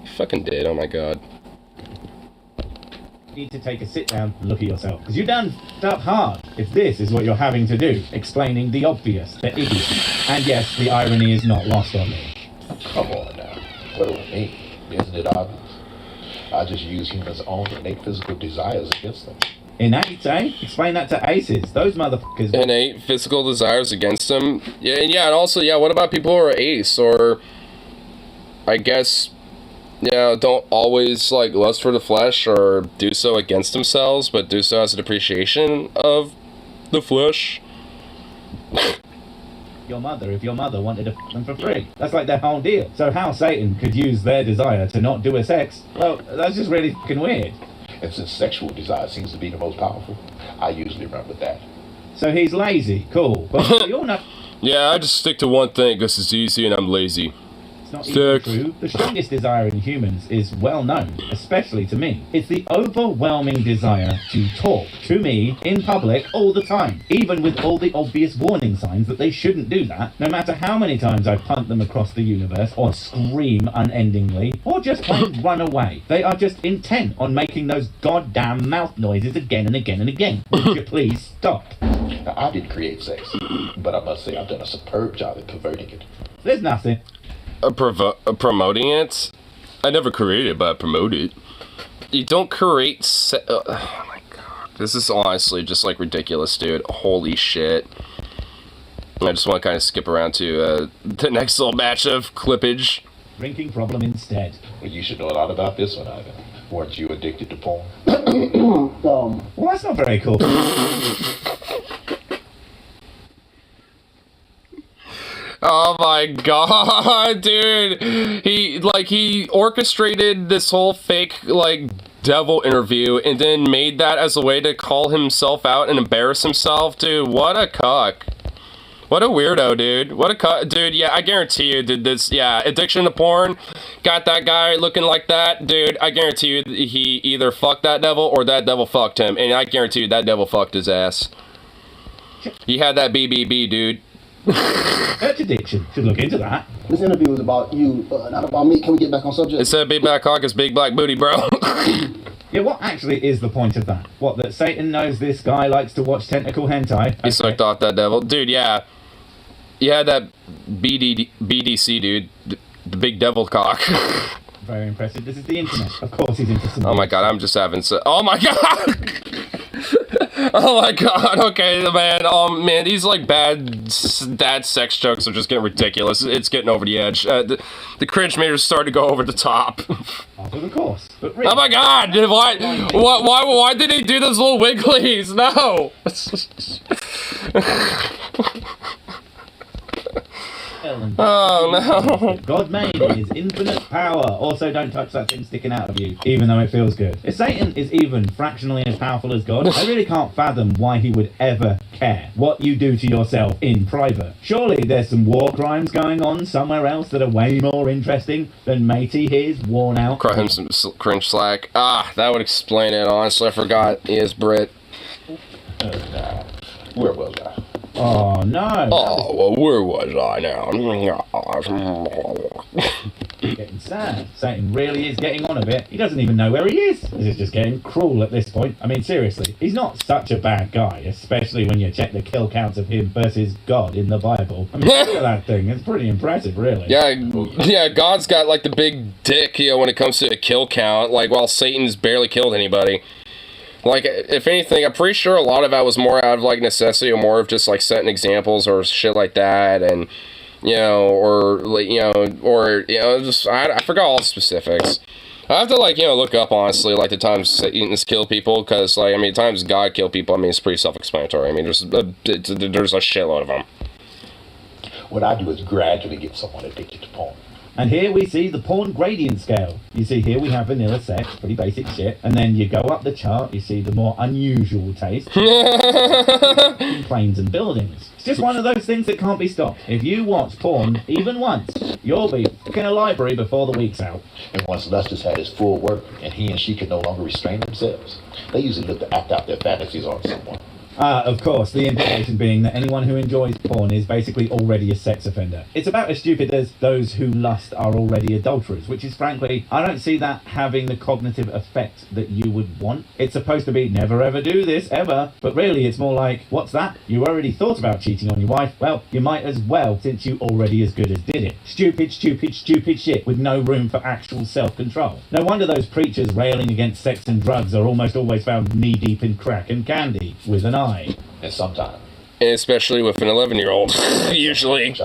You fucking did, oh my god. You need to take a sit down and look at yourself. Because you done up hard if this is what you're having to do. Explaining the obvious, the idiot. And yes, the irony is not lost on me. Come on now. What do it mean? Isn't it obvious? I just use humans' own innate physical desires against them. Innate, eh? Explain that to aces. Those motherfuckers... Innate physical desires against them. Yeah, and also, what about people who are ace, or... I guess... don't always, like, lust for the flesh, or do so against themselves, but do so as an appreciation of the flesh. Your mother, if your mother wanted to f them for free. That's like their whole deal. So how Satan could use their desire to not do a sex, well, that's just really fucking weird. And since sexual desire seems to be the most powerful, I usually run with that. So he's lazy, cool. But we all know... Yeah, I just stick to one thing because it's easy and I'm lazy. it's not even Sex. true. The strongest desire in humans is well known, especially to me. It's the overwhelming desire to talk to me in public all the time, even with all the obvious warning signs that they shouldn't do that, no matter how many times I punt them across the universe, or scream unendingly, or just plain run away. They are just intent on making those goddamn mouth noises again and again and again. Would you please stop? Now, I didn't create sex, but I must say I've done a superb job at perverting it. There's nothing. Promoting it? I never created it, but I promote it. You don't create oh my god. This is honestly just like ridiculous, dude. Holy shit. I just want to kind of skip around to the next little batch of clippage. Drinking problem instead. Well, you should know a lot about this one, Ivan. Weren't you addicted to porn? Well, that's not very cool. Oh my god, dude. He orchestrated this whole fake, like, devil interview and then made that as a way to call himself out and embarrass himself. Dude, what a cuck. What a weirdo, dude. What a cuck. Dude, yeah, I guarantee you, dude, this, yeah, addiction to porn, got that guy looking like that, dude, I guarantee you he either fucked that devil or that devil fucked him, and I guarantee you that devil fucked his ass. He had that BBB, dude. Urge addiction. Should look into that. This interview is about you, not about me. Can we get back on subject? Instead of big black cock, it's big black booty, bro. Yeah, what actually is the point of that? What, that Satan knows this guy likes to watch tentacle hentai? He sucked off that devil. Dude, yeah. You had that BDC, dude. The big devil cock. Very impressive. This is the internet. Of course he's into some... Oh my god, I'm just having so... Oh my god! Oh my god, okay, man, these, like, bad sex jokes are just getting ridiculous. It's getting over the edge. The cringe meters starting to go over the top. After the course. But really, Oh my god, dude, why did he do those little wigglies? No! Oh no. God made in his infinite power. Also, don't touch that thing sticking out of you, even though it feels good. If Satan is even fractionally as powerful as God, I really can't fathom why he would ever care what you do to yourself in private. Surely there's some war crimes going on somewhere else that are way more interesting than matey here's worn out. Cry him some cringe slack. Ah, that would explain it, honestly. I forgot he is Brit. Where was I? Oh no. Oh, well, where was I now? Getting sad. Satan really is getting on a bit. He doesn't even know where he is. This is just getting cruel at this point. I mean, seriously, he's not such a bad guy, especially when you check the kill counts of him versus God in the Bible. I mean, look at that thing. It's pretty impressive, really. Yeah, God's got, like, the big dick, when it comes to the kill count, like, while Satan's barely killed anybody. Like, if anything, I'm pretty sure a lot of that was more out of, like, necessity or more of just, like, setting examples or shit like that, and, just, I forgot all the specifics. I have to, like, look up, honestly, like, the times Satan's killed people, because, like, I mean, the times God killed people, I mean, it's pretty self-explanatory. I mean, there's a shitload of them. What I do is gradually get someone addicted to porn. And here we see the porn gradient scale. You see here we have vanilla sex, pretty basic shit. And then you go up the chart, you see the more unusual taste. Planes and buildings. It's just one of those things that can't be stopped. If you watch porn even once, you'll be in a library before the week's out. And once lust has had his full work and he and she can no longer restrain themselves, they usually look to act out their fantasies on someone. Of course, the implication being that anyone who enjoys porn is basically already a sex offender. It's about as stupid as those who lust are already adulterers, which is frankly, I don't see that having the cognitive effect that you would want. It's supposed to be never ever do this, ever, but really it's more like, what's that? You already thought about cheating on your wife? Well, you might as well, since you already as good as did it. Stupid, stupid, stupid shit with no room for actual self-control. No wonder those preachers railing against sex and drugs are almost always found knee-deep in crack and candy, with an eye. And sometimes. And especially with an 11-year-old, usually.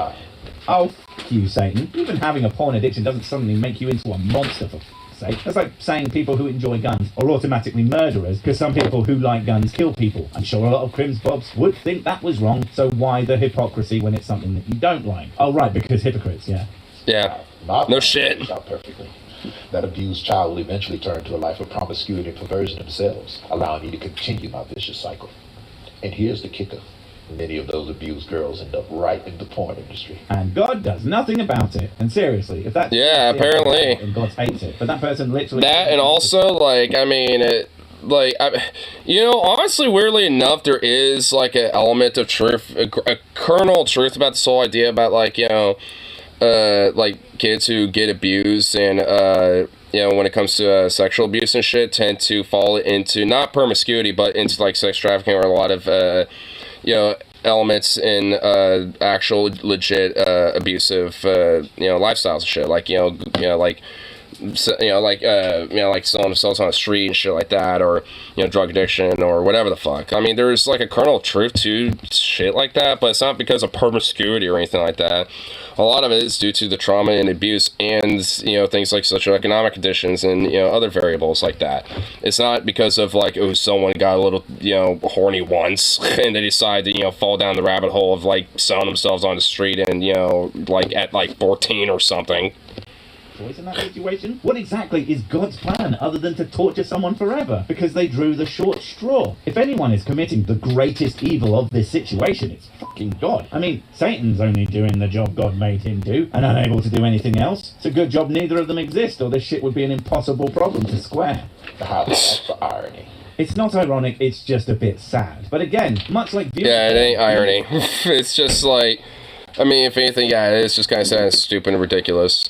Oh, f*** you, Satan. Even having a porn addiction doesn't suddenly make you into a monster, for f***'s sake. That's like saying people who enjoy guns are automatically murderers, because some people who like guns kill people. I'm sure a lot of Crims Bobs would think that was wrong, so why the hypocrisy when it's something that you don't like? Oh, right, because hypocrites, yeah. Yeah. No shit. Out perfectly. That abused child will eventually turn to a life of promiscuity and perversion themselves, allowing me to continue my vicious cycle. And here's the kicker. Many of those abused girls end up right in the porn industry. And God does nothing about it. And seriously, if that's... Yeah, apparently. And God hates it. But that person literally... That, and also, like, I mean, honestly, weirdly enough, there is, like, an element of truth, a kernel of truth about this whole idea about, like, like, kids who get abused and, when it comes to sexual abuse and shit, tend to fall into, not promiscuity, but into, like, sex trafficking or a lot of, elements in actual legit abusive lifestyles and shit, like like selling themselves on the street and shit like that, or drug addiction or whatever the fuck. I mean, there's like a kernel of truth to shit like that, but it's not because of promiscuity or anything like that. A lot of it is due to the trauma and abuse and things like socioeconomic conditions and other variables like that. It's not because of like, oh, someone got a little horny once and they decide to fall down the rabbit hole of like selling themselves on the street and like at like 14 or something. Choice in that situation? What exactly is God's plan other than to torture someone forever because they drew the short straw? If anyone is committing the greatest evil of this situation, it's fucking God. I mean, Satan's only doing the job God made him do and unable to do anything else. It's a good job neither of them exist, or this shit would be an impossible problem to square. How that's for irony. It's not ironic, it's just a bit sad. But again, much like... Yeah, it ain't irony. It's just like... I mean, if anything, yeah, it's just kind of sad and stupid and ridiculous.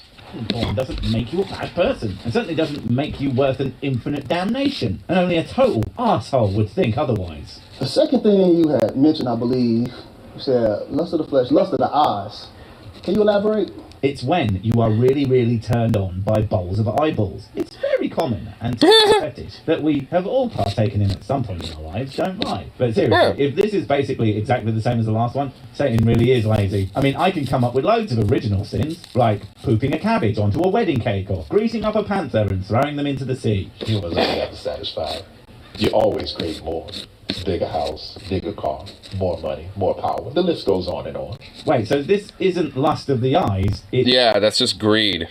Porn doesn't make you a bad person, and certainly doesn't make you worth an infinite damnation, and only a total arsehole would think otherwise. The second thing you had mentioned, I believe, you said lust of the flesh, lust of the eyes. Can you elaborate? It's when you are really, really turned on by bowls of eyeballs. It's very common and a fetish that we have all partaken in at some point in our lives, don't lie. But seriously, if this is basically exactly the same as the last one, Satan really is lazy. I mean, I can come up with loads of original sins, like pooping a cabbage onto a wedding cake or greasing up a panther and throwing them into the sea. Humans only have to satisfy. You always crave more. Bigger house, bigger car, more money, more power. The list goes on and on. Wait, so this isn't lust of the eyes, yeah, that's just greed.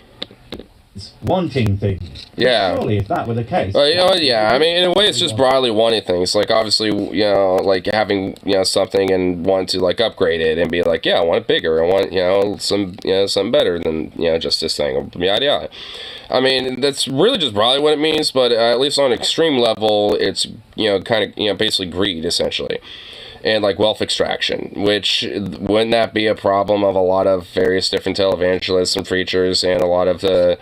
It's wanting things. Yeah. Surely, if that were the case... yeah, I mean, in a way, it's just broadly wanting things. Like, obviously, like, having, something and wanting to, like, upgrade it and be like, yeah, I want it bigger. I want, something better than, just this thing. Yada, yada. I mean, that's really just probably what it means, but at least on an extreme level, it's, kind of, basically greed, essentially. And, like, wealth extraction, which, wouldn't that be a problem of a lot of various different televangelists and preachers and a lot of the,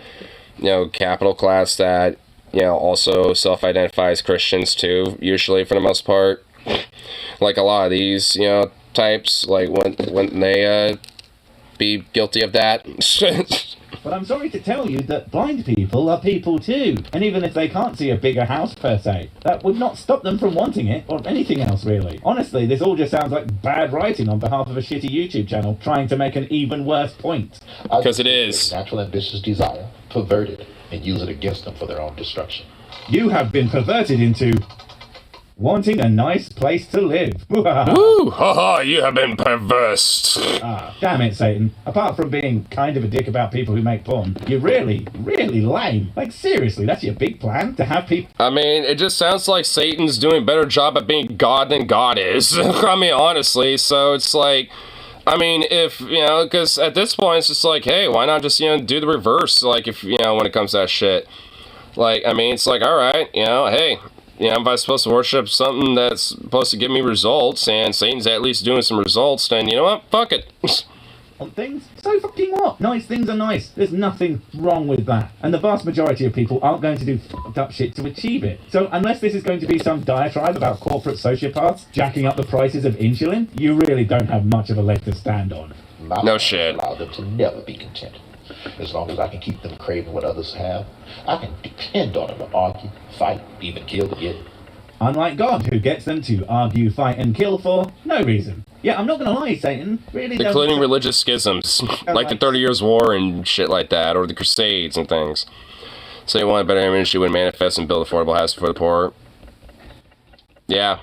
capital class that, also self-identify as Christians, too, usually, for the most part? Like, a lot of these, types, like, wouldn't they, be guilty of that? But I'm sorry to tell you that blind people are people too. And even if they can't see a bigger house per se, that would not stop them from wanting it, or anything else really. Honestly, this all just sounds like bad writing on behalf of a shitty YouTube channel trying to make an even worse point. Because it is. Natural ambitious desire, perverted, and use it against them for their own destruction. You have been perverted into... wanting a nice place to live. Woo! Haha, you have been perverse. Ah, damn it, Satan. Apart from being kind of a dick about people who make porn, you're really, really lame. Like, seriously, that's your big plan? To have people... I mean, it just sounds like Satan's doing a better job at being God than God is. I mean, honestly, so it's like... I mean, if, because at this point, it's just like, hey, why not just, do the reverse, like, if, when it comes to that shit. Like, I mean, it's like, alright, hey... if I'm supposed to worship something that's supposed to give me results, and Satan's at least doing some results, then you know what? Fuck it. On things? So fucking what? Nice things are nice. There's nothing wrong with that. And the vast majority of people aren't going to do fucked up shit to achieve it. So unless this is going to be some diatribe about corporate sociopaths jacking up the prices of insulin, you really don't have much of a leg to stand on. No shit. Allow them to never be content. As long as I can keep them craving what others have, I can depend on them to argue, fight, even kill to get it. Unlike God, who gets them to argue, fight, and kill for no reason. Yeah, I'm not gonna lie, Satan really does... Including religious schisms, like the 30 Years' War and shit like that, or the Crusades and things. So you want a better image, you would manifest and build affordable houses for the poor. Yeah.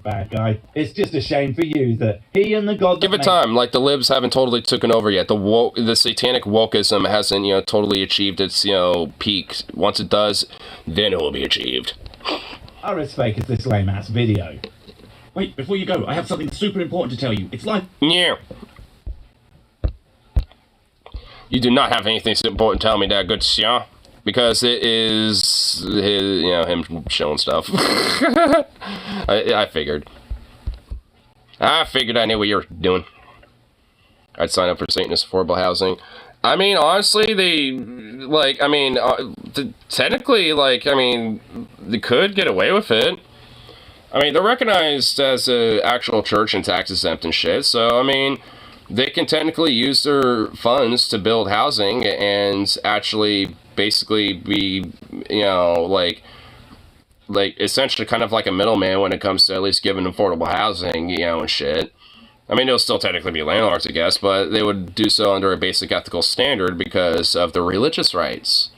Bad guy. It's just a shame for you that he and the God... Give it time, like the libs haven't totally taken over yet. The satanic wokeism hasn't, totally achieved its, peak. Once it does, then it will be achieved. Are as fake as this lame-ass video. Wait, before you go, I have something super important to tell you. It's life. Yeah. You do not have anything so important to tell me that, good sir. Because it is his, him showing stuff. I figured. I knew what you were doing. I'd sign up for Satanist affordable housing. I mean, honestly, technically, they could get away with it. I mean, they're recognized as an actual church and tax exempt and shit, so, I mean, they can technically use their funds to build housing and actually basically be, essentially kind of like a middleman when it comes to at least giving affordable housing, and shit. I mean, they'll still technically be landlords, I guess, but they would do so under a basic ethical standard because of their religious rights.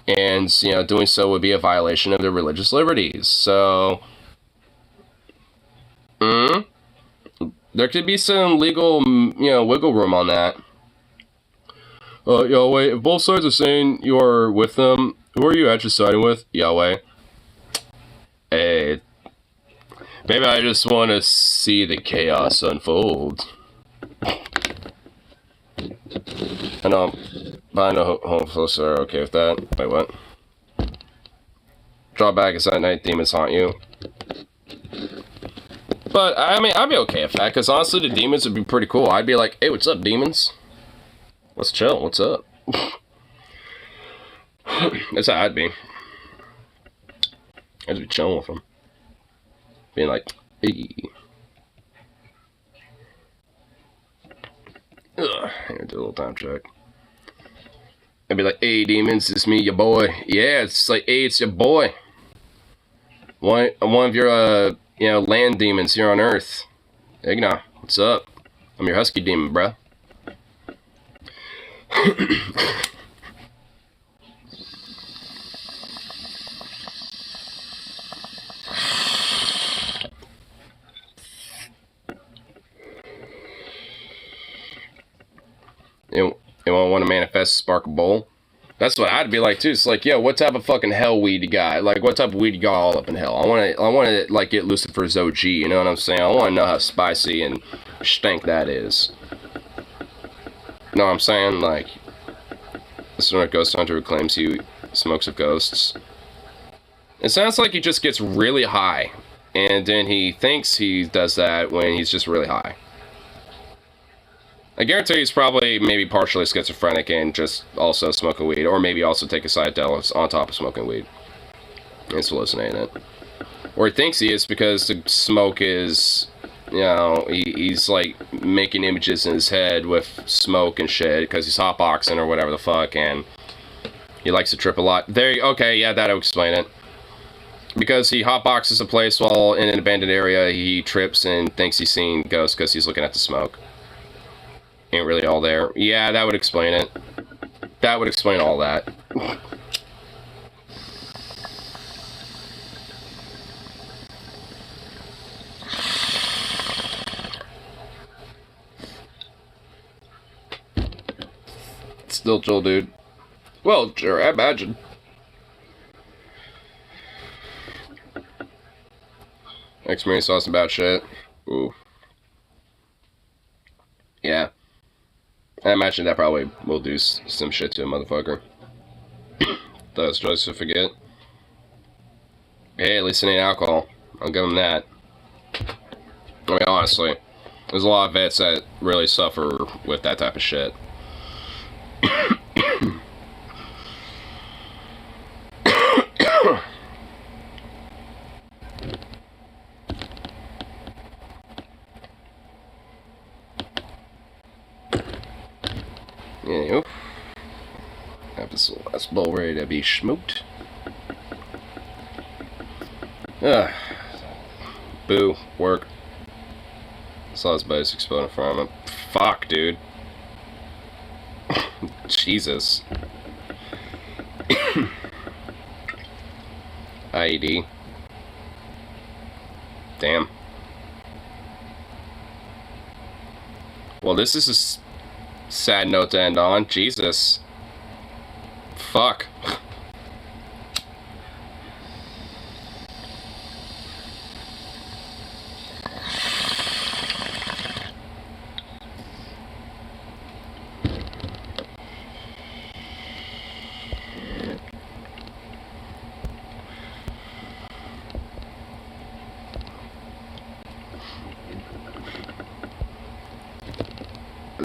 And, doing so would be a violation of their religious liberties. So, there could be some legal, wiggle room on that. Yahweh, if both sides are saying you are with them, who are you actually siding with? Yahweh. Hey. Maybe I just want to see the chaos unfold. I know homophobes are okay with that. Wait, what? Drawback is at night demons haunt you. But, I mean, I'd be okay with that, because honestly, the demons would be pretty cool. I'd be like, hey, what's up, demons? Let's chill, what's up? That's how I'd be. I'd be chilling with them. Being like, hey. Ugh, I'm gonna do a little time check. I'd be like, hey, demons, it's me, your boy. Yeah, it's like, hey, it's your boy. One of your, land demons here on Earth. Igna, what's up? I'm your husky demon, bruh. You want to manifest spark a bowl? That's what I'd be like too. It's like, yo, what type of fucking hell weed you got? Like, what type of weed you got all up in hell? I want to like get Lucifer's OG. You know what I'm saying? I want to know how spicy and stank that is. You know what I'm saying? Like, this is a ghost hunter who claims he smokes with ghosts. It sounds like he just gets really high, and then he thinks he does that when he's just really high. I guarantee he's probably maybe partially schizophrenic and just also smoking weed, or maybe also take a psychedelics on top of smoking weed. He's hallucinating it. Or he thinks he is because the smoke is, he's like making images in his head with smoke and shit because he's hotboxing or whatever the fuck, and he likes to trip a lot. Okay, yeah, that'll explain it. Because he hotboxes a place while in an abandoned area, he trips and thinks he's seeing ghosts because he's looking at the smoke. Ain't really all there. Yeah, that would explain it. That would explain all that. Still chill, dude. Well, sure, I imagine. X-Men saw some bad shit. Ooh. Yeah. I imagine that probably will do some shit to a motherfucker. That's just to forget. Hey, at least it ain't alcohol. I'll give him that. I mean, honestly, there's a lot of vets that really suffer with that type of shit. Yeah, have this last bowl ready to be smoked. Boo, work. Saw his base explode in front of him. Fuck, dude. Jesus. IED. Damn. Well, this is a sad note to end on. Jesus. Fuck.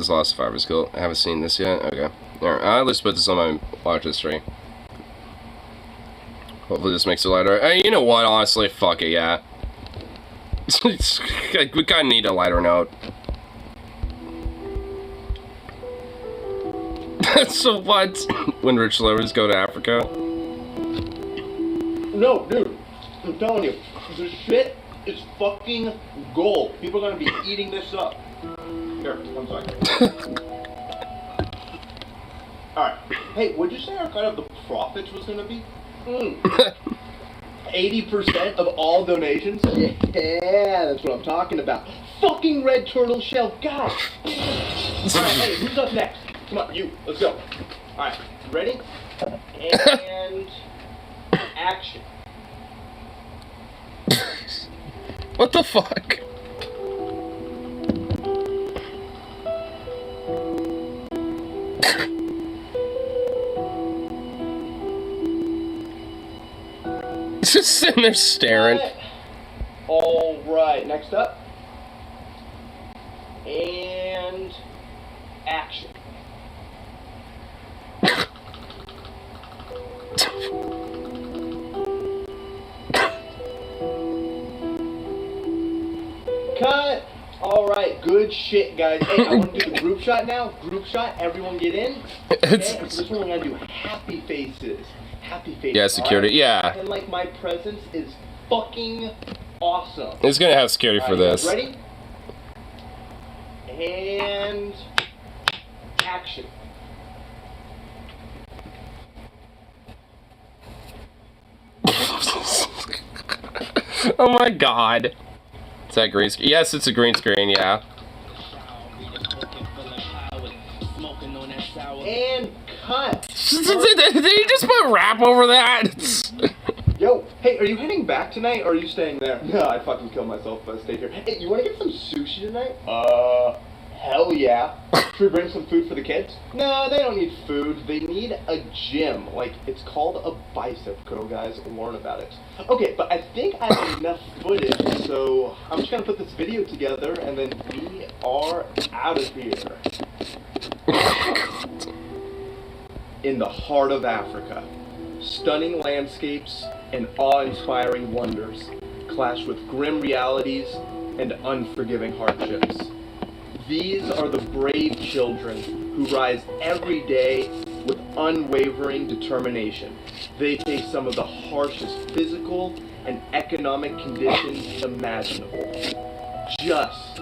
This Lost Survivors Guild. I haven't seen this yet. Okay. Alright, I'll just put this on my watch history. Hopefully this makes it lighter. Hey, you know what? Honestly, fuck it, yeah. We kinda need a lighter note. So what? When rich lovers go to Africa? No, dude. I'm telling you, this shit is fucking gold. People are gonna be eating this up. Here, one second. Alright. Hey, what'd you say our cut of the profits was gonna be? 80% of all donations? Yeah, that's what I'm talking about. Fucking red turtle shell, God! Alright, hey, who's up next? Come on, you, let's go. Alright, ready? And action. What the fuck? Just sitting there staring. Alright, next up. And action. Cut! Alright, good shit, guys. Hey, I want to do the group shot now. Group shot, everyone get in. Okay, and for this one, we're going to do happy faces. Happy faces. Yeah, security, right? yeah. And like, my presence is fucking awesome. It's gonna have security for this. Ready? And action. Oh my god. Is that green screen? Yes, it's a green screen, yeah. And cut. Did he just put rap over that? Yo, hey, are you heading back tonight or are you staying there? No, I'd fucking kill myself if I stayed here. Hey, you wanna get some sushi tonight? Hell yeah. Should we bring some food for the kids? No, they don't need food. They need a gym. Like, it's called a bicep curl, guys. Learn about it. Okay, but I think I have enough footage, so I'm just gonna put this video together and then we are out of here. In the heart of Africa, stunning landscapes and awe-inspiring wonders clash with grim realities and unforgiving hardships. These are the brave children who rise every day with unwavering determination. They face some of the harshest physical and economic conditions imaginable, just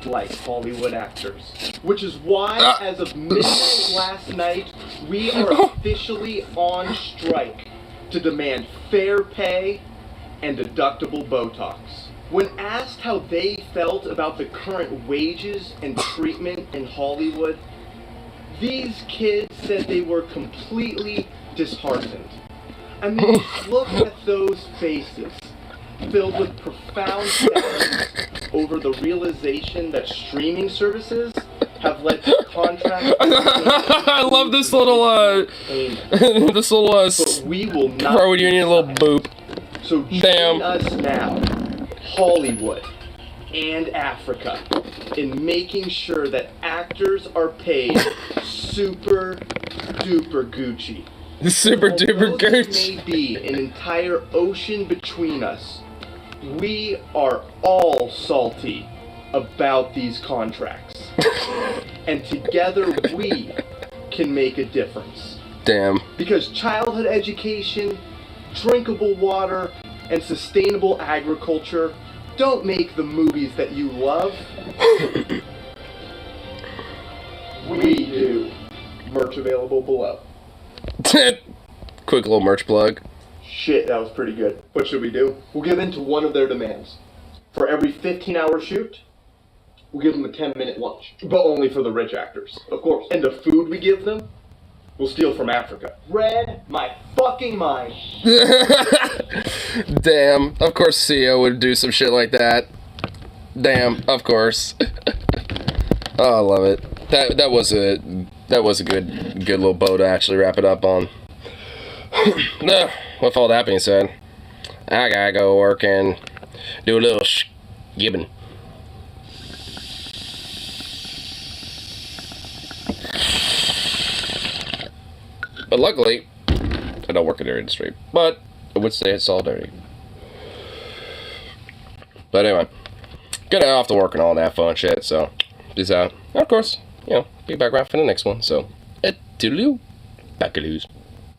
like Hollywood actors. Which is why, as of midnight last night, we are officially on strike to demand fair pay and deductible Botox. When asked how they felt about the current wages and treatment in Hollywood, these kids said they were completely disheartened. I mean, look at those faces, filled with profound sadness over the realization that streaming services have led to contracts. I love this little, this little, but we will not. Bro, you need a little boop. So join us now, Hollywood and Africa, in making sure that actors are paid super duper Gucci. Super duper Although there Gucci. may be an entire ocean between us, we are all salty about these contracts. And together we can make a difference. Damn. Because childhood education, drinkable water, and sustainable agriculture don't make the movies that you love. We do. Merch available below. Quick little merch plug. Shit, that was pretty good. What should we do? We'll give in to one of their demands. For every 15-hour shoot, we'll give them a 10-minute lunch. But only for the rich actors, of course. And the food we give them, we'll steal from Africa. Read my fucking mind. Damn. Of course CEO would do some shit like that. Damn. Of course. Oh, I love it. That was a good little bow to actually wrap it up on. With all that being said, I gotta go work and do a little gibbon. But luckily, I don't work in their industry. But I would say it's solidarity. But anyway, get off to work and all that fun shit. So, peace out. And of course, be back around for the next one. So, toodaloo, back-a-loos.